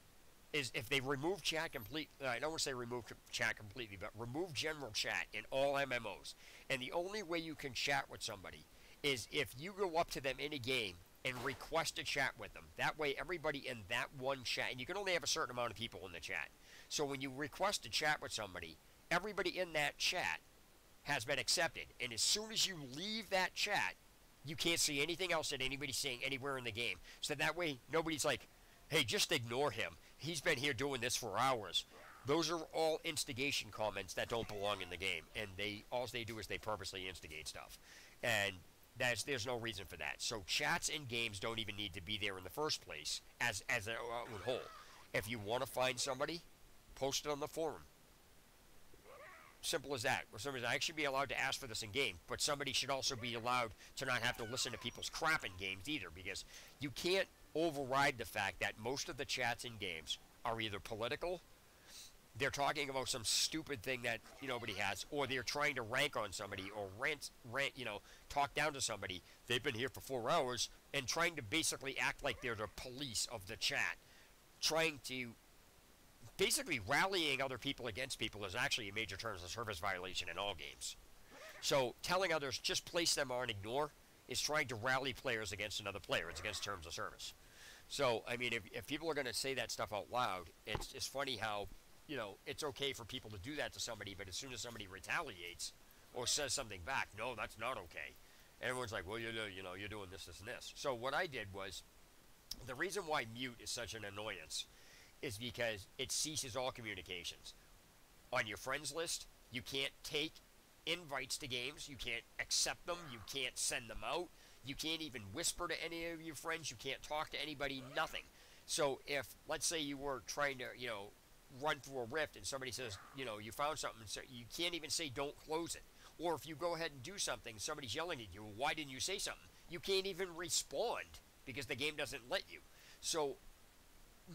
Is if they remove chat completely. I don't want to say remove chat completely, but remove general chat in all MMOs. And the only way you can chat with somebody is if you go up to them in a game and request a chat with them. That way everybody in that one chat, and you can only have a certain amount of people in the chat. So when you request a chat with somebody, everybody in that chat has been accepted. And as soon as you leave that chat, you can't see anything else that anybody's saying anywhere in the game. So that way nobody's like, hey, just ignore him. He's been here doing this for hours. Those are all instigation comments that don't belong in the game, and all they do is they purposely instigate stuff, and there's no reason for that. So chats in games don't even need to be there in the first place as a whole. If you want to find somebody, post it on the forum. Simple as that. Or somebody, I should be allowed to ask for this in game, but somebody should also be allowed to not have to listen to people's crap in games either, because you can't override the fact that most of the chats in games are either political, they're talking about some stupid thing that nobody has, or they're trying to rank on somebody or rant, talk down to somebody. They've been here for 4 hours, and trying to basically act like they're the police of the chat, trying to basically rallying other people against people is actually a major terms of service violation in all games. So telling others just place them on ignore is trying to rally players against another player. It's against terms of service. So, I mean, if people are going to say that stuff out loud, it's funny how, it's okay for people to do that to somebody, but as soon as somebody retaliates or says something back, no, that's not okay. And everyone's like, well, you're doing this, this, and this. So what I did was, the reason why mute is such an annoyance is because it ceases all communications. On your friends list, you can't take invites to games, you can't accept them, you can't send them out, you can't even whisper to any of your friends, you can't talk to anybody, nothing. So if, let's say you were trying to, run through a rift and somebody says, you found something, so you can't even say don't close it. Or if you go ahead and do something, somebody's yelling at you, why didn't you say something? You can't even respond because the game doesn't let you. So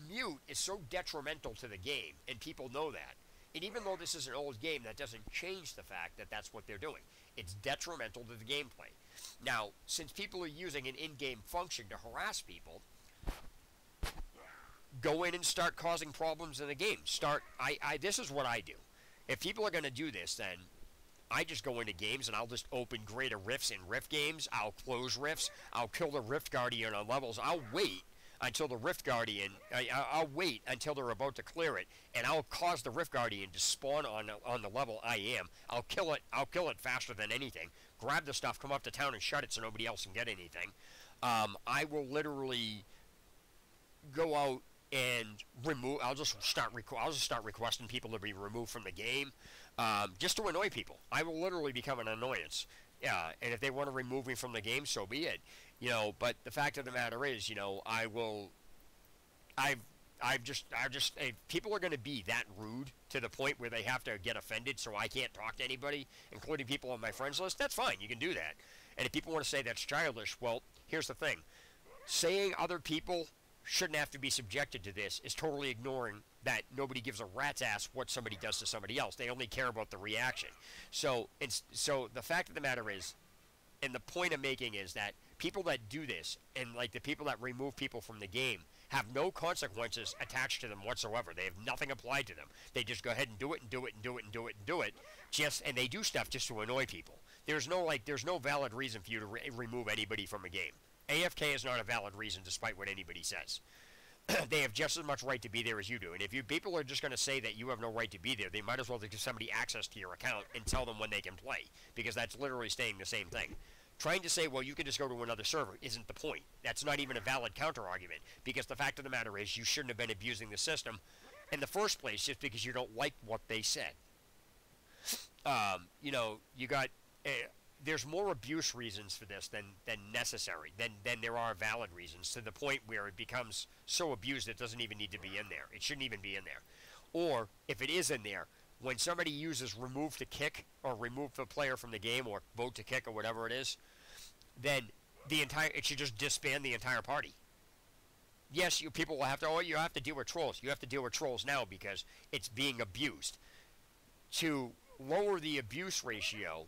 mute is so detrimental to the game, and people know that. And even though this is an old game, that doesn't change the fact that that's what they're doing. It's detrimental to the gameplay. Now, since people are using an in-game function to harass people, go in and start causing problems in the game. This is what I do. If people are going to do this, then I just go into games and I'll just open greater rifts in rift games. I'll close rifts. I'll kill the Rift Guardian on levels. I'll wait until the Rift Guardian, I'll wait until they're about to clear it, and I'll cause the Rift Guardian to spawn on the level I am. I'll kill it faster than anything. Grab the stuff, come up to town and shut it so nobody else can get anything. I will literally go out and remove. I'll just start requesting people to be removed from the game, just to annoy people. I will literally become an annoyance. Yeah, and if they want to remove me from the game, so be it. But the fact of the matter is, if people are going to be that rude to the point where they have to get offended so I can't talk to anybody, including people on my friends list, that's fine. You can do that. And if people want to say that's childish, well, here's the thing. Saying other people shouldn't have to be subjected to this is totally ignoring that nobody gives a rat's ass what somebody does to somebody else. They only care about the reaction. So the fact of the matter is, and the point I'm making is that people that do this, and like the people that remove people from the game, have no consequences attached to them whatsoever. They have nothing applied to them. They just go ahead and do it and do it and do it and do it and do it. And they do stuff just to annoy people. There's no valid reason for you to remove anybody from a game. AFK is not a valid reason, despite what anybody says. they have just as much right to be there as you do. And if you people are just going to say that you have no right to be there, they might as well give somebody access to your account and tell them when they can play, because that's literally saying the same thing. Trying to say, well, you can just go to another server isn't the point. That's not even a valid counter-argument, because the fact of the matter is you shouldn't have been abusing the system in the first place just because you don't like what they said. You know, you got... there's more abuse reasons for this than necessary, than there are valid reasons, to the point where it becomes so abused it doesn't even need to be in there. It shouldn't even be in there. Or, if it is in there, when somebody uses remove to kick, or remove the player from the game, or vote to kick, or whatever it is, then it should just disband the entire party. Yes, you people will have to, you have to deal with trolls. You have to deal with trolls now because it's being abused. To lower the abuse ratio,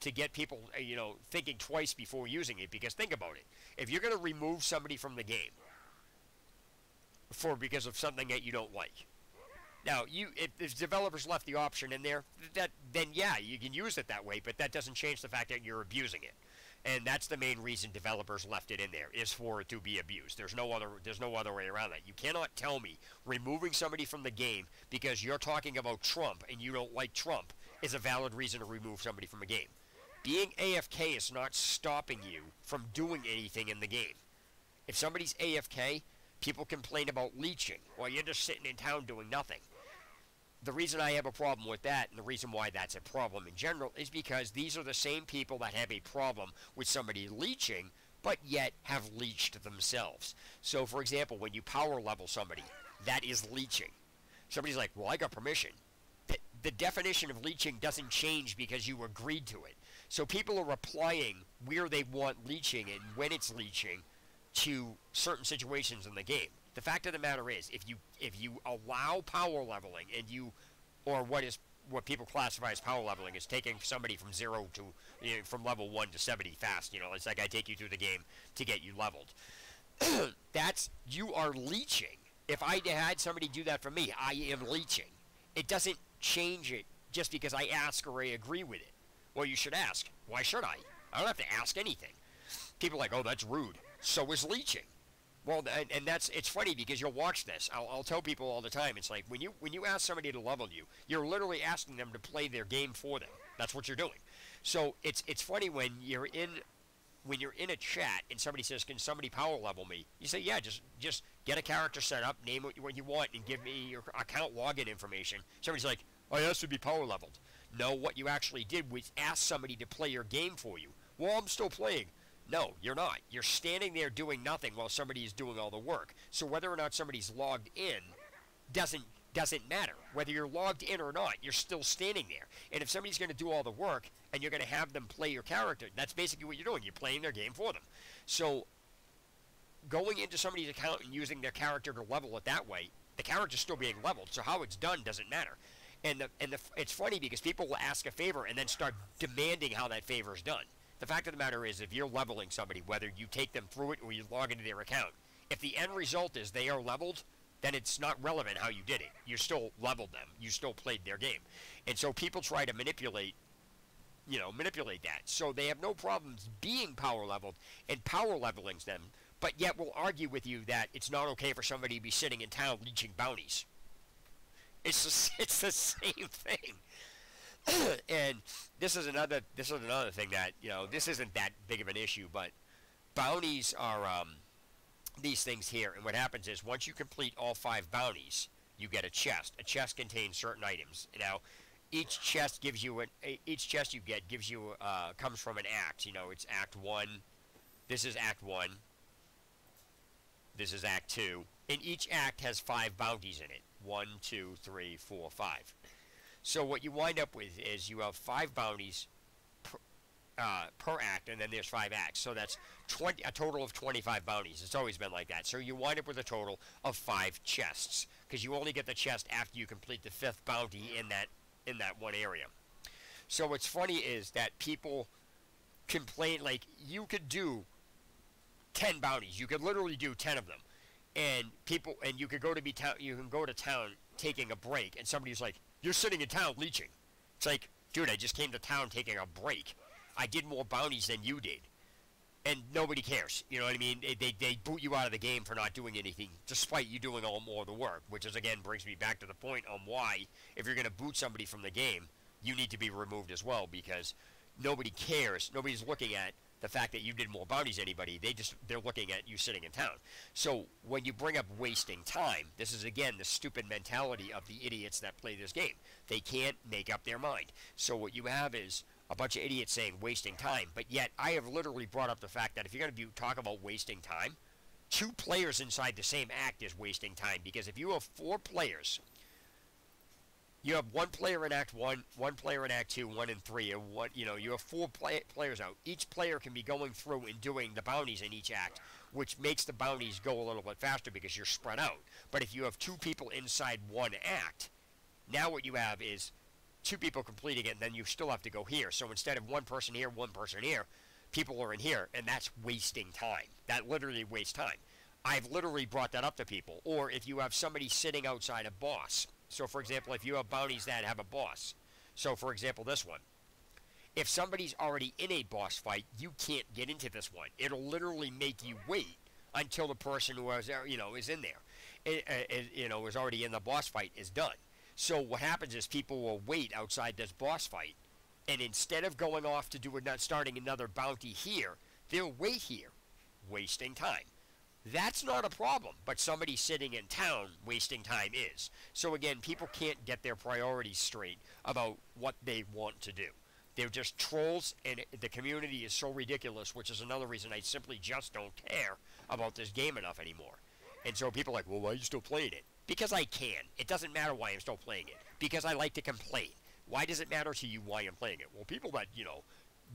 to get people, you know, thinking twice before using it, because think about it. If you're going to remove somebody from the game because of something that you don't like, now, if developers left the option in there, then yeah, you can use it that way, but that doesn't change the fact that you're abusing it. And that's the main reason developers left it in there, is for it to be abused. There's no other way around that. You cannot tell me removing somebody from the game because you're talking about Trump and you don't like Trump is a valid reason to remove somebody from a game. Being AFK is not stopping you from doing anything in the game. If somebody's AFK, people complain about leeching while you're just sitting in town doing nothing. The reason I have a problem with that, and the reason why that's a problem in general, is because these are the same people that have a problem with somebody leeching, but yet have leeched themselves. So, for example, when you power level somebody, that is leeching. Somebody's like, well, I got permission. The definition of leeching doesn't change because you agreed to it. So people are applying where they want leeching and when it's leeching to certain situations in the game. The fact of the matter is, if you allow power leveling, and what people classify as power leveling is taking somebody from 0 to, you know, from level 1 to 70 fast. You know, it's like I take you through the game to get you leveled. You are leeching. If I had somebody do that for me, I am leeching. It doesn't change it just because I ask or I agree with it. Well, you should ask. Why should I? I don't have to ask anything. People are like, oh, that's rude. So is leeching. Well, and it's funny because you'll watch this. I'll tell people all the time. It's like when you ask somebody to level you, you're literally asking them to play their game for them. That's what you're doing. So it's funny when you're in a chat and somebody says, "Can somebody power level me?" You say, "Yeah, just get a character set up, name what you want, and give me your account login information." Somebody's like, "Oh, yeah, this would be power leveled." No, what you actually did was ask somebody to play your game for you. Well, I'm still playing. No, you're not. You're standing there doing nothing while somebody is doing all the work. So whether or not somebody's logged in doesn't matter. Whether you're logged in or not, you're still standing there. And if somebody's going to do all the work and you're going to have them play your character, that's basically what you're doing. You're playing their game for them. So going into somebody's account and using their character to level it that way, the character's still being leveled. So how it's done doesn't matter. And it's funny because people will ask a favor and then start demanding how that favor is done. The fact of the matter is, if you're leveling somebody, whether you take them through it or you log into their account, if the end result is they are leveled, then it's not relevant how you did it. You still leveled them. You still played their game. And so people try to manipulate that. So they have no problems being power leveled and power leveling them, but yet will argue with you that it's not okay for somebody to be sitting in town leeching bounties. It's the same thing. And this is another thing that, you know, this isn't that big of an issue, but bounties are these things here. And what happens is once you complete all 5 bounties, you get a chest. A chest contains certain items. Now, each chest gives you comes from an act. You know, it's Act 1. This is Act 1. This is Act 2. And each act has 5 bounties in it. 1, 2, 3, 4, 5. So what you wind up with is you have 5 bounties per act, and then there's 5 acts. So that's a total of 25 bounties. It's always been like that. So you wind up with a total of 5 chests, because you only get the chest after you complete the 5th bounty in that one area. So what's funny is that people complain, like, you could do 10 bounties. You could literally do 10 of them. And you could go to town taking a break, and somebody's like, "You're sitting in town leeching." It's like, dude, I just came to town taking a break. I did more bounties than you did. and nobody cares. You know what I mean? They boot you out of the game for not doing anything, despite you doing all more of the work. Which is again brings me back to the point on why, if you're going to boot somebody from the game, you need to be removed as well, because nobody cares. Nobody's looking at the fact that you did more bounties than anybody. They're looking at you sitting in town. So when you bring up wasting time, this is again the stupid mentality of the idiots that play this game. They can't make up their mind. So what you have is a bunch of idiots saying wasting time, but yet I have literally brought up the fact that if you're going to talk about wasting time, 2 players inside the same act is wasting time, because if you have 4 players, you have 1 player in Act 1, 1 player in Act 2, 1 in 3, and you have 4 players out. Each player can be going through and doing the bounties in each act, which makes the bounties go a little bit faster because you're spread out. But if you have 2 people inside 1 act, now what you have is 2 people completing it, and then you still have to go here. So instead of 1 person here, 1 person here, people are in here, and that's wasting time. That literally wastes time. I've literally brought that up to people. Or if you have somebody sitting outside a boss. So for example, if you have bounties that have a boss. So for example, this one. If somebody's already in a boss fight, you can't get into this one. It'll literally make you wait until the person who is, is in there, is already in the boss fight is done. So what happens is people will wait outside this boss fight, and instead of going off to starting another bounty here, they'll wait here, wasting time. That's not a problem, but somebody sitting in town wasting time is. So again, people can't get their priorities straight about what they want to do. They're just trolls, and the community is so ridiculous, which is another reason I simply just don't care about this game enough anymore. And so people are like, well, why are you still playing it? Because I can. It doesn't matter why I'm still playing it. Because I like to complain. Why does it matter to you why I'm playing it? Well, people that,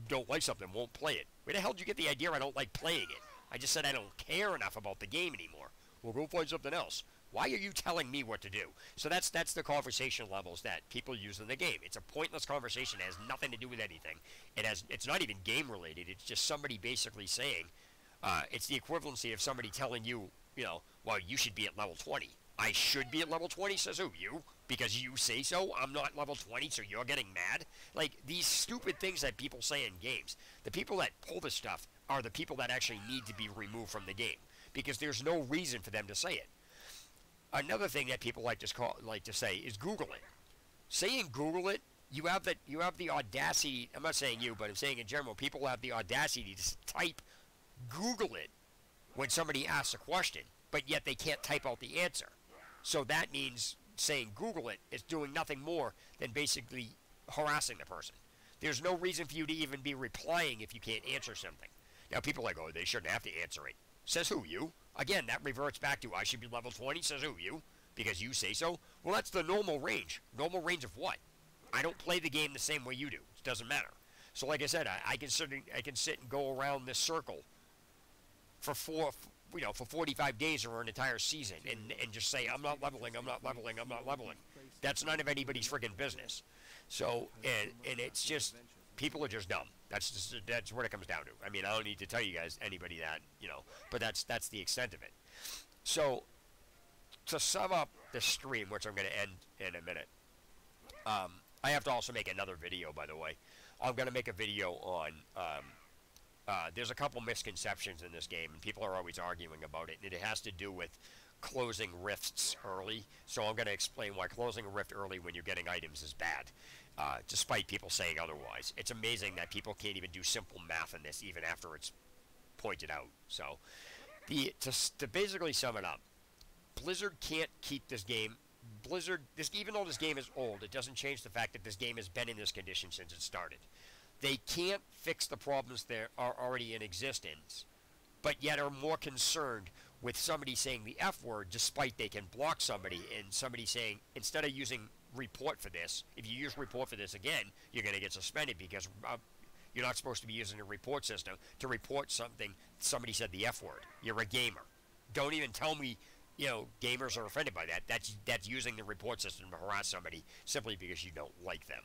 don't like something won't play it. Where the hell did you get the idea I don't like playing it? I just said I don't care enough about the game anymore. Well, go find something else. Why are you telling me what to do? So that's the conversation levels that people use in the game. It's a pointless conversation. It has nothing to do with anything. It's not even game related. It's just somebody basically saying, it's the equivalency of somebody telling you, well, you should be at level 20. I should be at level 20, says who? You? Because you say so? I'm not level 20, so you're getting mad? Like, these stupid things that people say in games. The people that pull this stuff are the people that actually need to be removed from the game. Because there's no reason for them to say it. Another thing that people like to say is Google it. Saying Google it, you have the audacity, I'm not saying you, but I'm saying in general, people have the audacity to type Google it when somebody asks a question, but yet they can't type out the answer. So that means saying Google it is doing nothing more than basically harassing the person. There's no reason for you to even be replying if you can't answer something. Now people are like, oh, they shouldn't have to answer it. Says who? You? Again, that reverts back to I should be level 20. Says who? You? Because you say so? Well, that's the normal range. Normal range of what? I don't play the game the same way you do. It doesn't matter. So like I said, I can sit and go around this circle for 45 days or an entire season and just say, I'm not leveling, I'm not leveling, I'm not leveling. That's none of anybody's friggin' business. So, and it's just, people are just dumb. That's what it comes down to. I mean, I don't need to tell you guys, anybody that, but that's the extent of it. So, to sum up the stream, which I'm going to end in a minute, I have to also make another video, by the way. I'm going to make a video on, there's a couple misconceptions in this game, and people are always arguing about it, and it has to do with closing rifts early. So I'm going to explain why closing a rift early when you're getting items is bad, despite people saying otherwise. It's amazing that people can't even do simple math in this, even after it's pointed out. So, to basically sum it up, Blizzard can't keep this game. Even though this game is old, it doesn't change the fact that this game has been in this condition since it started. They can't fix the problems that are already in existence, but yet are more concerned with somebody saying the F word, despite they can block somebody, and somebody saying, instead of using report for this, if you use report for this again, you're going to get suspended because you're not supposed to be using a report system to report something somebody said the F word. You're a gamer. Don't even tell me, gamers are offended by that. That's using the report system to harass somebody simply because you don't like them.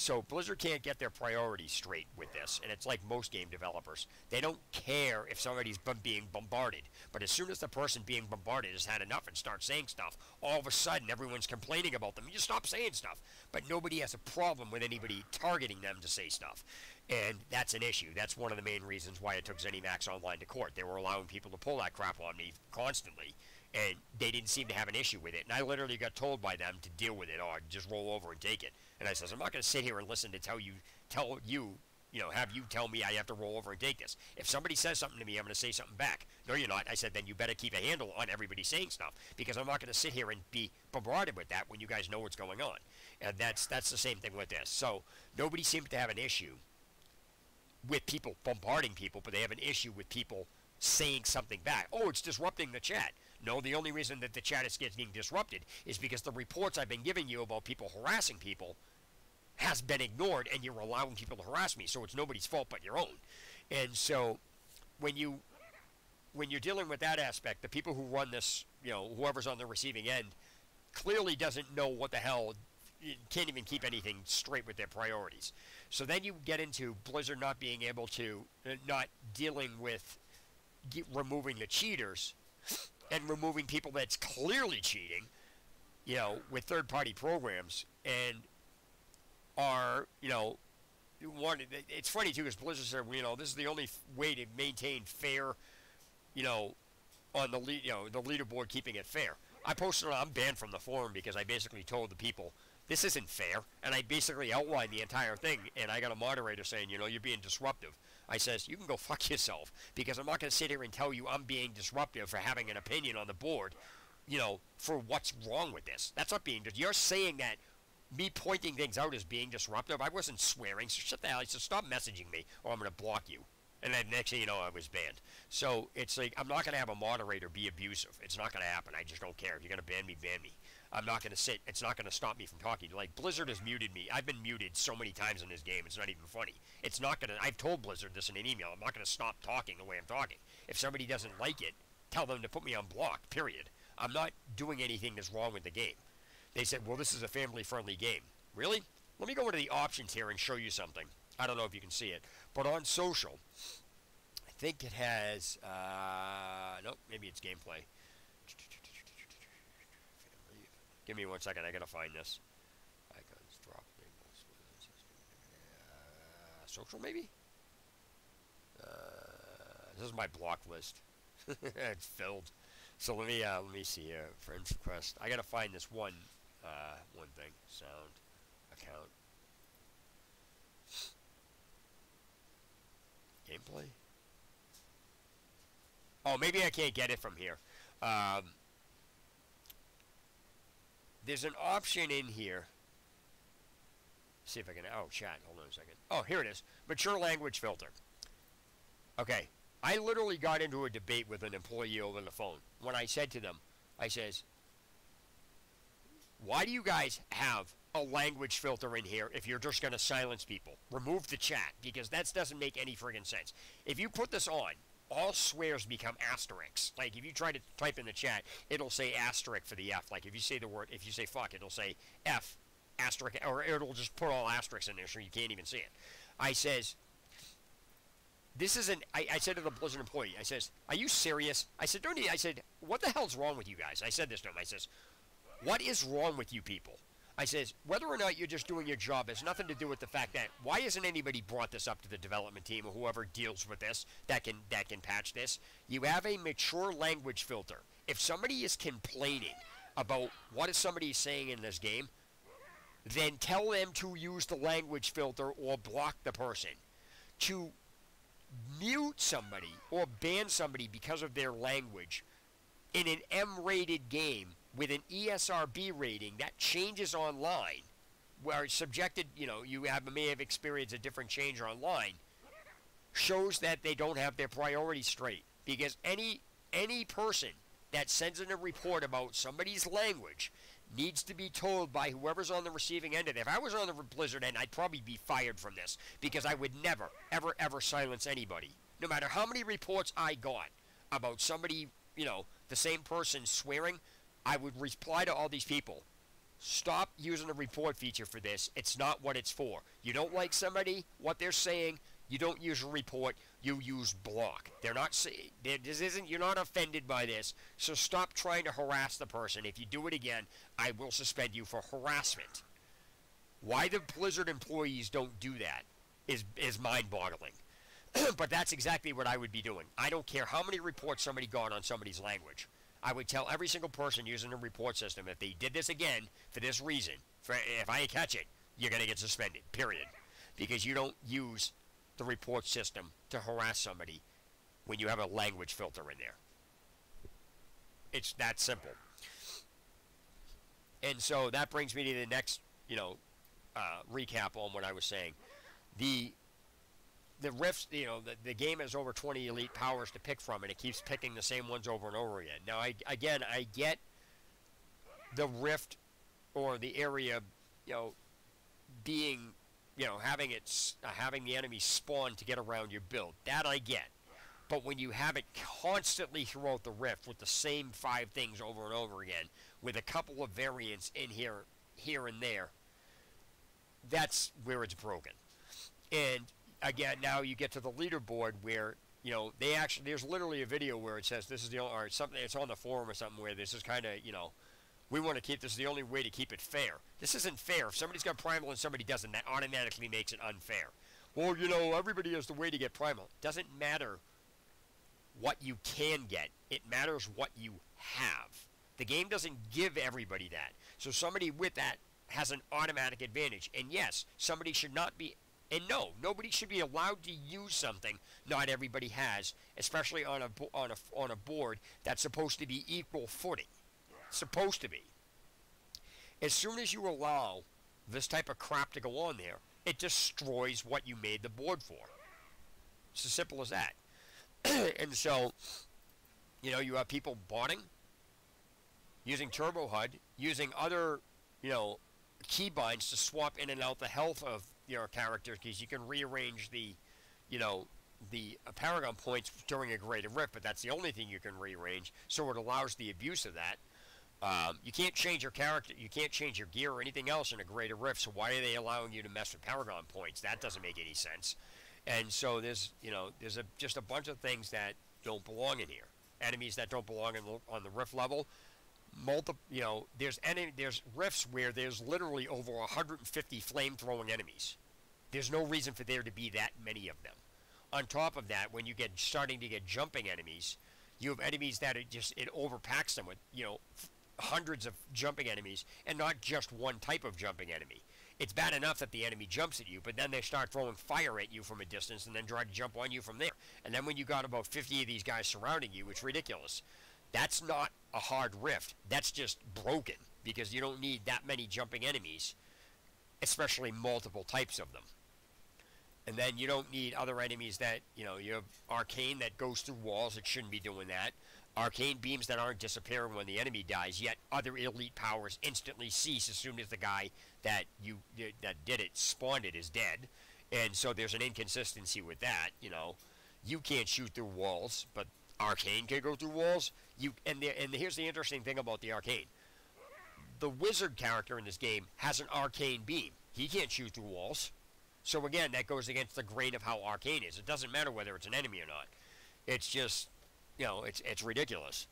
So Blizzard can't get their priorities straight with this, and it's like most game developers. They don't care if somebody's being bombarded, but as soon as the person being bombarded has had enough and starts saying stuff, all of a sudden everyone's complaining about them. You stop saying stuff, but nobody has a problem with anybody targeting them to say stuff, and that's an issue. That's one of the main reasons why I took ZeniMax Online to court. They were allowing people to pull that crap on me constantly, and they didn't seem to have an issue with it. And I literally got told by them to deal with it or just roll over and take it. And I says, I'm not going to sit here and listen to have you tell me I have to roll over and take this. If somebody says something to me, I'm going to say something back. No, you're not. I said, then you better keep a handle on everybody saying stuff, because I'm not going to sit here and be bombarded with that when you guys know what's going on. And that's the same thing with this. So nobody seems to have an issue with people bombarding people, but they have an issue with people saying something back. Oh, it's disrupting the chat. No, the only reason that the chat is getting disrupted is because the reports I've been giving you about people harassing people has been ignored, and you're allowing people to harass me. So it's nobody's fault but your own. And so when you're dealing with that aspect, the people who run this, whoever's on the receiving end, clearly doesn't know what the hell, can't even keep anything straight with their priorities. So then you get into Blizzard not being able to, not dealing with removing the cheaters and removing people that's clearly cheating, with third-party programs, and are, it's funny too, because Blizzard said, this is the only way to maintain fair, on the the leaderboard, keeping it fair. I posted I'm banned from the forum because I basically told the people this isn't fair, and I basically outlined the entire thing, and I got a moderator saying, you're being disruptive. I says, you can go fuck yourself, because I'm not going to sit here and tell you I'm being disruptive for having an opinion on the board, for what's wrong with this. That's not being, you're saying that me pointing things out as being disruptive. I wasn't swearing, so shut the hell. I said, stop messaging me, or I'm going to block you. And then next thing you know, I was banned. So it's like, I'm not going to have a moderator be abusive. It's not going to happen. I just don't care. If you're going to ban me, ban me. I'm not going to sit. It's not going to stop me from talking. Like, Blizzard has muted me. I've been muted so many times in this game, it's not even funny. It's not going to, I've told Blizzard this in an email. I'm not going to stop talking the way I'm talking. If somebody doesn't like it, tell them to put me on block, period. I'm not doing anything that's wrong with the game. They said, well, this is a family-friendly game. Really? Let me go into the options here and show you something. I don't know if you can see it. But on social, I think it has, nope, maybe it's gameplay. Give me 1 second, I gotta find this. Icons, drop labels. Social, maybe? This is my block list. It's filled. So let me see here. Friends request. I gotta find this one thing. Sound account. Gameplay. Oh, maybe I can't get it from here. There's an option in here. See if I can. Oh, chat. Hold on a second. Oh, here it is. Mature language filter. Okay. I literally got into a debate with an employee over the phone when I said to them, I says, why do you guys have a language filter in here if you're just going to silence people? Remove the chat, because that doesn't make any friggin' sense. If you put this on, all swears become asterisks. Like, if you try to type in the chat, it'll say asterisk for the F. Like, if you say the word, if you say fuck, it'll say F, asterisk, or it'll just put all asterisks in there so you can't even see it. I says, this isn't, I said to the Blizzard employee, I says, are you serious? I said, don't you, I said, what the hell's wrong with you guys? I said this to him, I says, what is wrong with you people? I says, whether or not you're just doing your job has nothing to do with the fact that, why hasn't anybody brought this up to the development team or whoever deals with this that can patch this? You have a mature language filter. If somebody is complaining about what is somebody saying in this game, then tell them to use the language filter or block the person. To mute somebody or ban somebody because of their language in an M-rated game with an ESRB rating that changes online, where it's subjected, you may have experienced a different change online, shows that they don't have their priorities straight. Because any person that sends in a report about somebody's language needs to be told by whoever's on the receiving end of it. If I was on the Blizzard end, I'd probably be fired from this, because I would never, ever, ever silence anybody. No matter how many reports I got about somebody, the same person swearing, I would reply to all these people. Stop using the report feature for this. It's not what it's for. You don't like somebody, what they're saying, you don't use a report, you use block. They're not saying, this isn't, you're not offended by this, so stop trying to harass the person. If you do it again, I will suspend you for harassment. Why the Blizzard employees don't do that is mind-boggling. But that's exactly what I would be doing. I don't care how many reports somebody got on somebody's language. I would tell every single person using the report system, if they did this again for this reason, if I catch it, you're going to get suspended, period. Because you don't use the report system to harass somebody when you have a language filter in there. It's that simple. And so that brings me to the next, recap on what I was saying. The rifts, the game has over 20 elite powers to pick from, and it keeps picking the same ones over and over again. Now, I get the rift or the area, being, having the enemy spawn to get around your build. That I get. But when you have it constantly throughout the rift with the same 5 things over and over again, with a couple of variants in here and there, that's where it's broken. And again, now you get to the leaderboard where, they actually, there's literally a video where it says this is the only, or something, it's on the forum or something where this is kind of, we want to keep, this is the only way to keep it fair. This isn't fair. If somebody's got primal and somebody doesn't, that automatically makes it unfair. Well, everybody has the way to get primal. It doesn't matter what you can get. It matters what you have. The game doesn't give everybody that. So somebody with that has an automatic advantage. And yes, somebody should not be, and no, nobody should be allowed to use something not everybody has, especially on a board that's supposed to be equal footing. Supposed to be. As soon as you allow this type of crap to go on there, it destroys what you made the board for. It's as simple as that. And so, you have people botting, using Turbo HUD, using other, keybinds to swap in and out the health of your character, because you can rearrange the Paragon points during a Greater Rift, but that's the only thing you can rearrange, so it allows the abuse of that. You can't change your character, you can't change your gear or anything else in a Greater Rift, so why are they allowing you to mess with Paragon points? That doesn't make any sense. And so there's just a bunch of things that don't belong in here. Enemies that don't belong on the Rift level. There's rifts where there's literally over 150 flame-throwing enemies. There's no reason for there to be that many of them. On top of that, when you get starting to get jumping enemies, you have enemies that it overpacks them with, hundreds of jumping enemies, and not just one type of jumping enemy. It's bad enough that the enemy jumps at you, but then they start throwing fire at you from a distance and then try to jump on you from there. And then when you got about 50 of these guys surrounding you, it's ridiculous. That's not a hard rift. That's just broken, because you don't need that many jumping enemies, especially multiple types of them. And then you don't need other enemies that, you have arcane that goes through walls. It shouldn't be doing that. Arcane beams that aren't disappearing when the enemy dies, yet other elite powers instantly cease as soon as the guy that did it spawned it is dead. And so there's an inconsistency with that. You can't shoot through walls, but arcane can go through walls. And here's the interesting thing about the arcane. The wizard character in this game has an arcane beam. He can't shoot through walls. So again, that goes against the grain of how arcane is. It doesn't matter whether it's an enemy or not. It's just, it's ridiculous.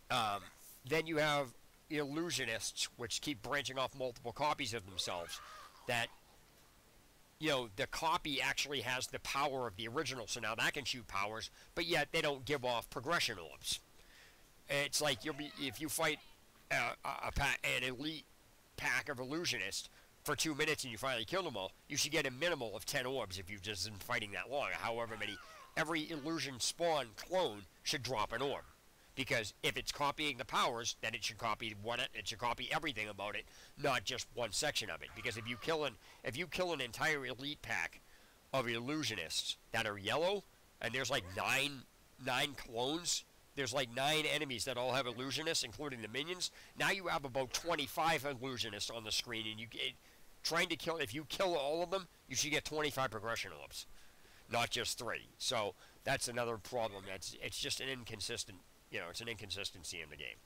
Then you have illusionists, which keep branching off multiple copies of themselves. That, the copy actually has the power of the original, so now that can shoot powers, but yet they don't give off progression orbs. It's like if you fight an elite pack of illusionists for 2 minutes and you finally kill them all, you should get a minimal of 10 orbs if you've just been fighting that long. However many, every illusion spawn clone should drop an orb. Because if it's copying the powers, then it should copy everything about it, not just one section of it. Because if you kill an entire elite pack of illusionists that are yellow, and there's like nine clones, there's like 9 enemies that all have illusionists, including the minions. Now you have about 25 illusionists on the screen, and if you kill all of them, you should get 25 progression orbs, not just 3. So that's another problem. It's just an inconsistent. It's an inconsistency in the game.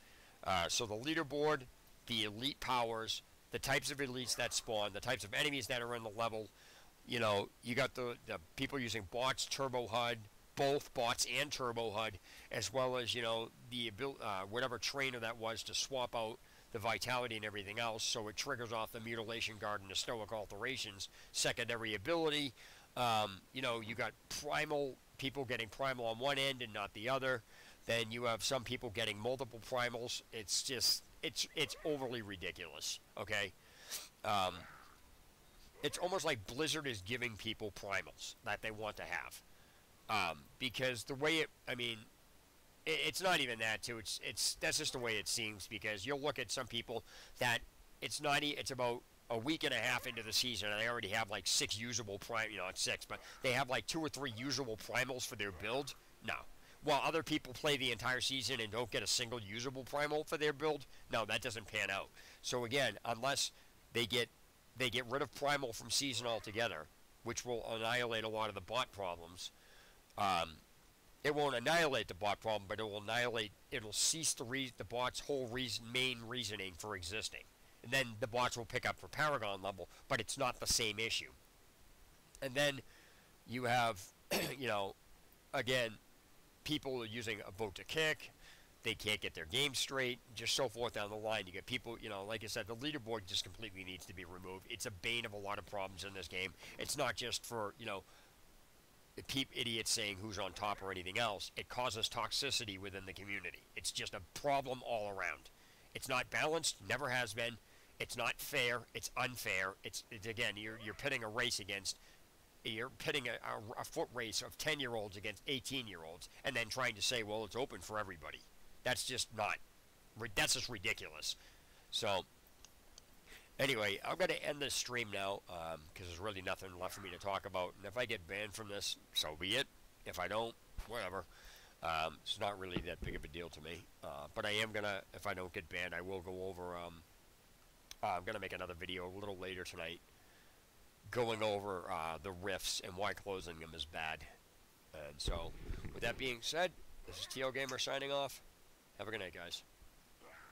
So the leaderboard the elite powers, the types of elites that spawn, the types of enemies that are in the level. You know, you got the people using bots, turbo HUD, both bots and turbo HUD, as well as, you know, the whatever trainer that was to swap out the vitality and everything else, so it triggers off the mutilation guard and the stoic alterations secondary ability. You know, you got primal people getting primal on one end and not the other. Then you have some people getting multiple primals. It's just it's overly ridiculous. Okay. It's almost like Blizzard is giving people primals that they want to have. Because the way I mean, it's not even that too. That's just the way it seems, because you'll look at some people that it's about a week and a half into the season and they already have like 6 usable not 6, but they have like 2 or 3 usable primals for their build. No. While other people play the entire season and don't get a single usable primal for their build, no, that doesn't pan out. So again, unless they get rid of primal from season altogether, which will annihilate a lot of the bot problems. It won't annihilate the bot problem, but it'll cease the bot's whole main reasoning for existing. And then the bots will pick up for Paragon level, but it's not the same issue. And then you have, you know, again, people are using a vote to kick. They can't get their game straight, just so forth down the line. You get people, you know, like I said, the leaderboard just completely needs to be removed. It's a bane of a lot of problems in this game. It's not just for, you know, idiots saying who's on top or anything else. It causes toxicity within the community. It's just a problem all around. It's not balanced, never has been. It's not fair. It's unfair. It's again, you're pitting a race against. You're pitting a foot race of 10-year-olds against 18-year-olds, and then trying to say, well, it's open for everybody. That's just not. That's just ridiculous. So, anyway, I'm going to end this stream now because there's really nothing left for me to talk about. And if I get banned from this, so be it. If I don't, whatever. It's not really that big of a deal to me. But I am going to, if I don't get banned, I will go over, I'm going to make another video a little later tonight going over the rifts and why closing them is bad. And so, with that being said, this is TL Gamer signing off. Have a good night, guys.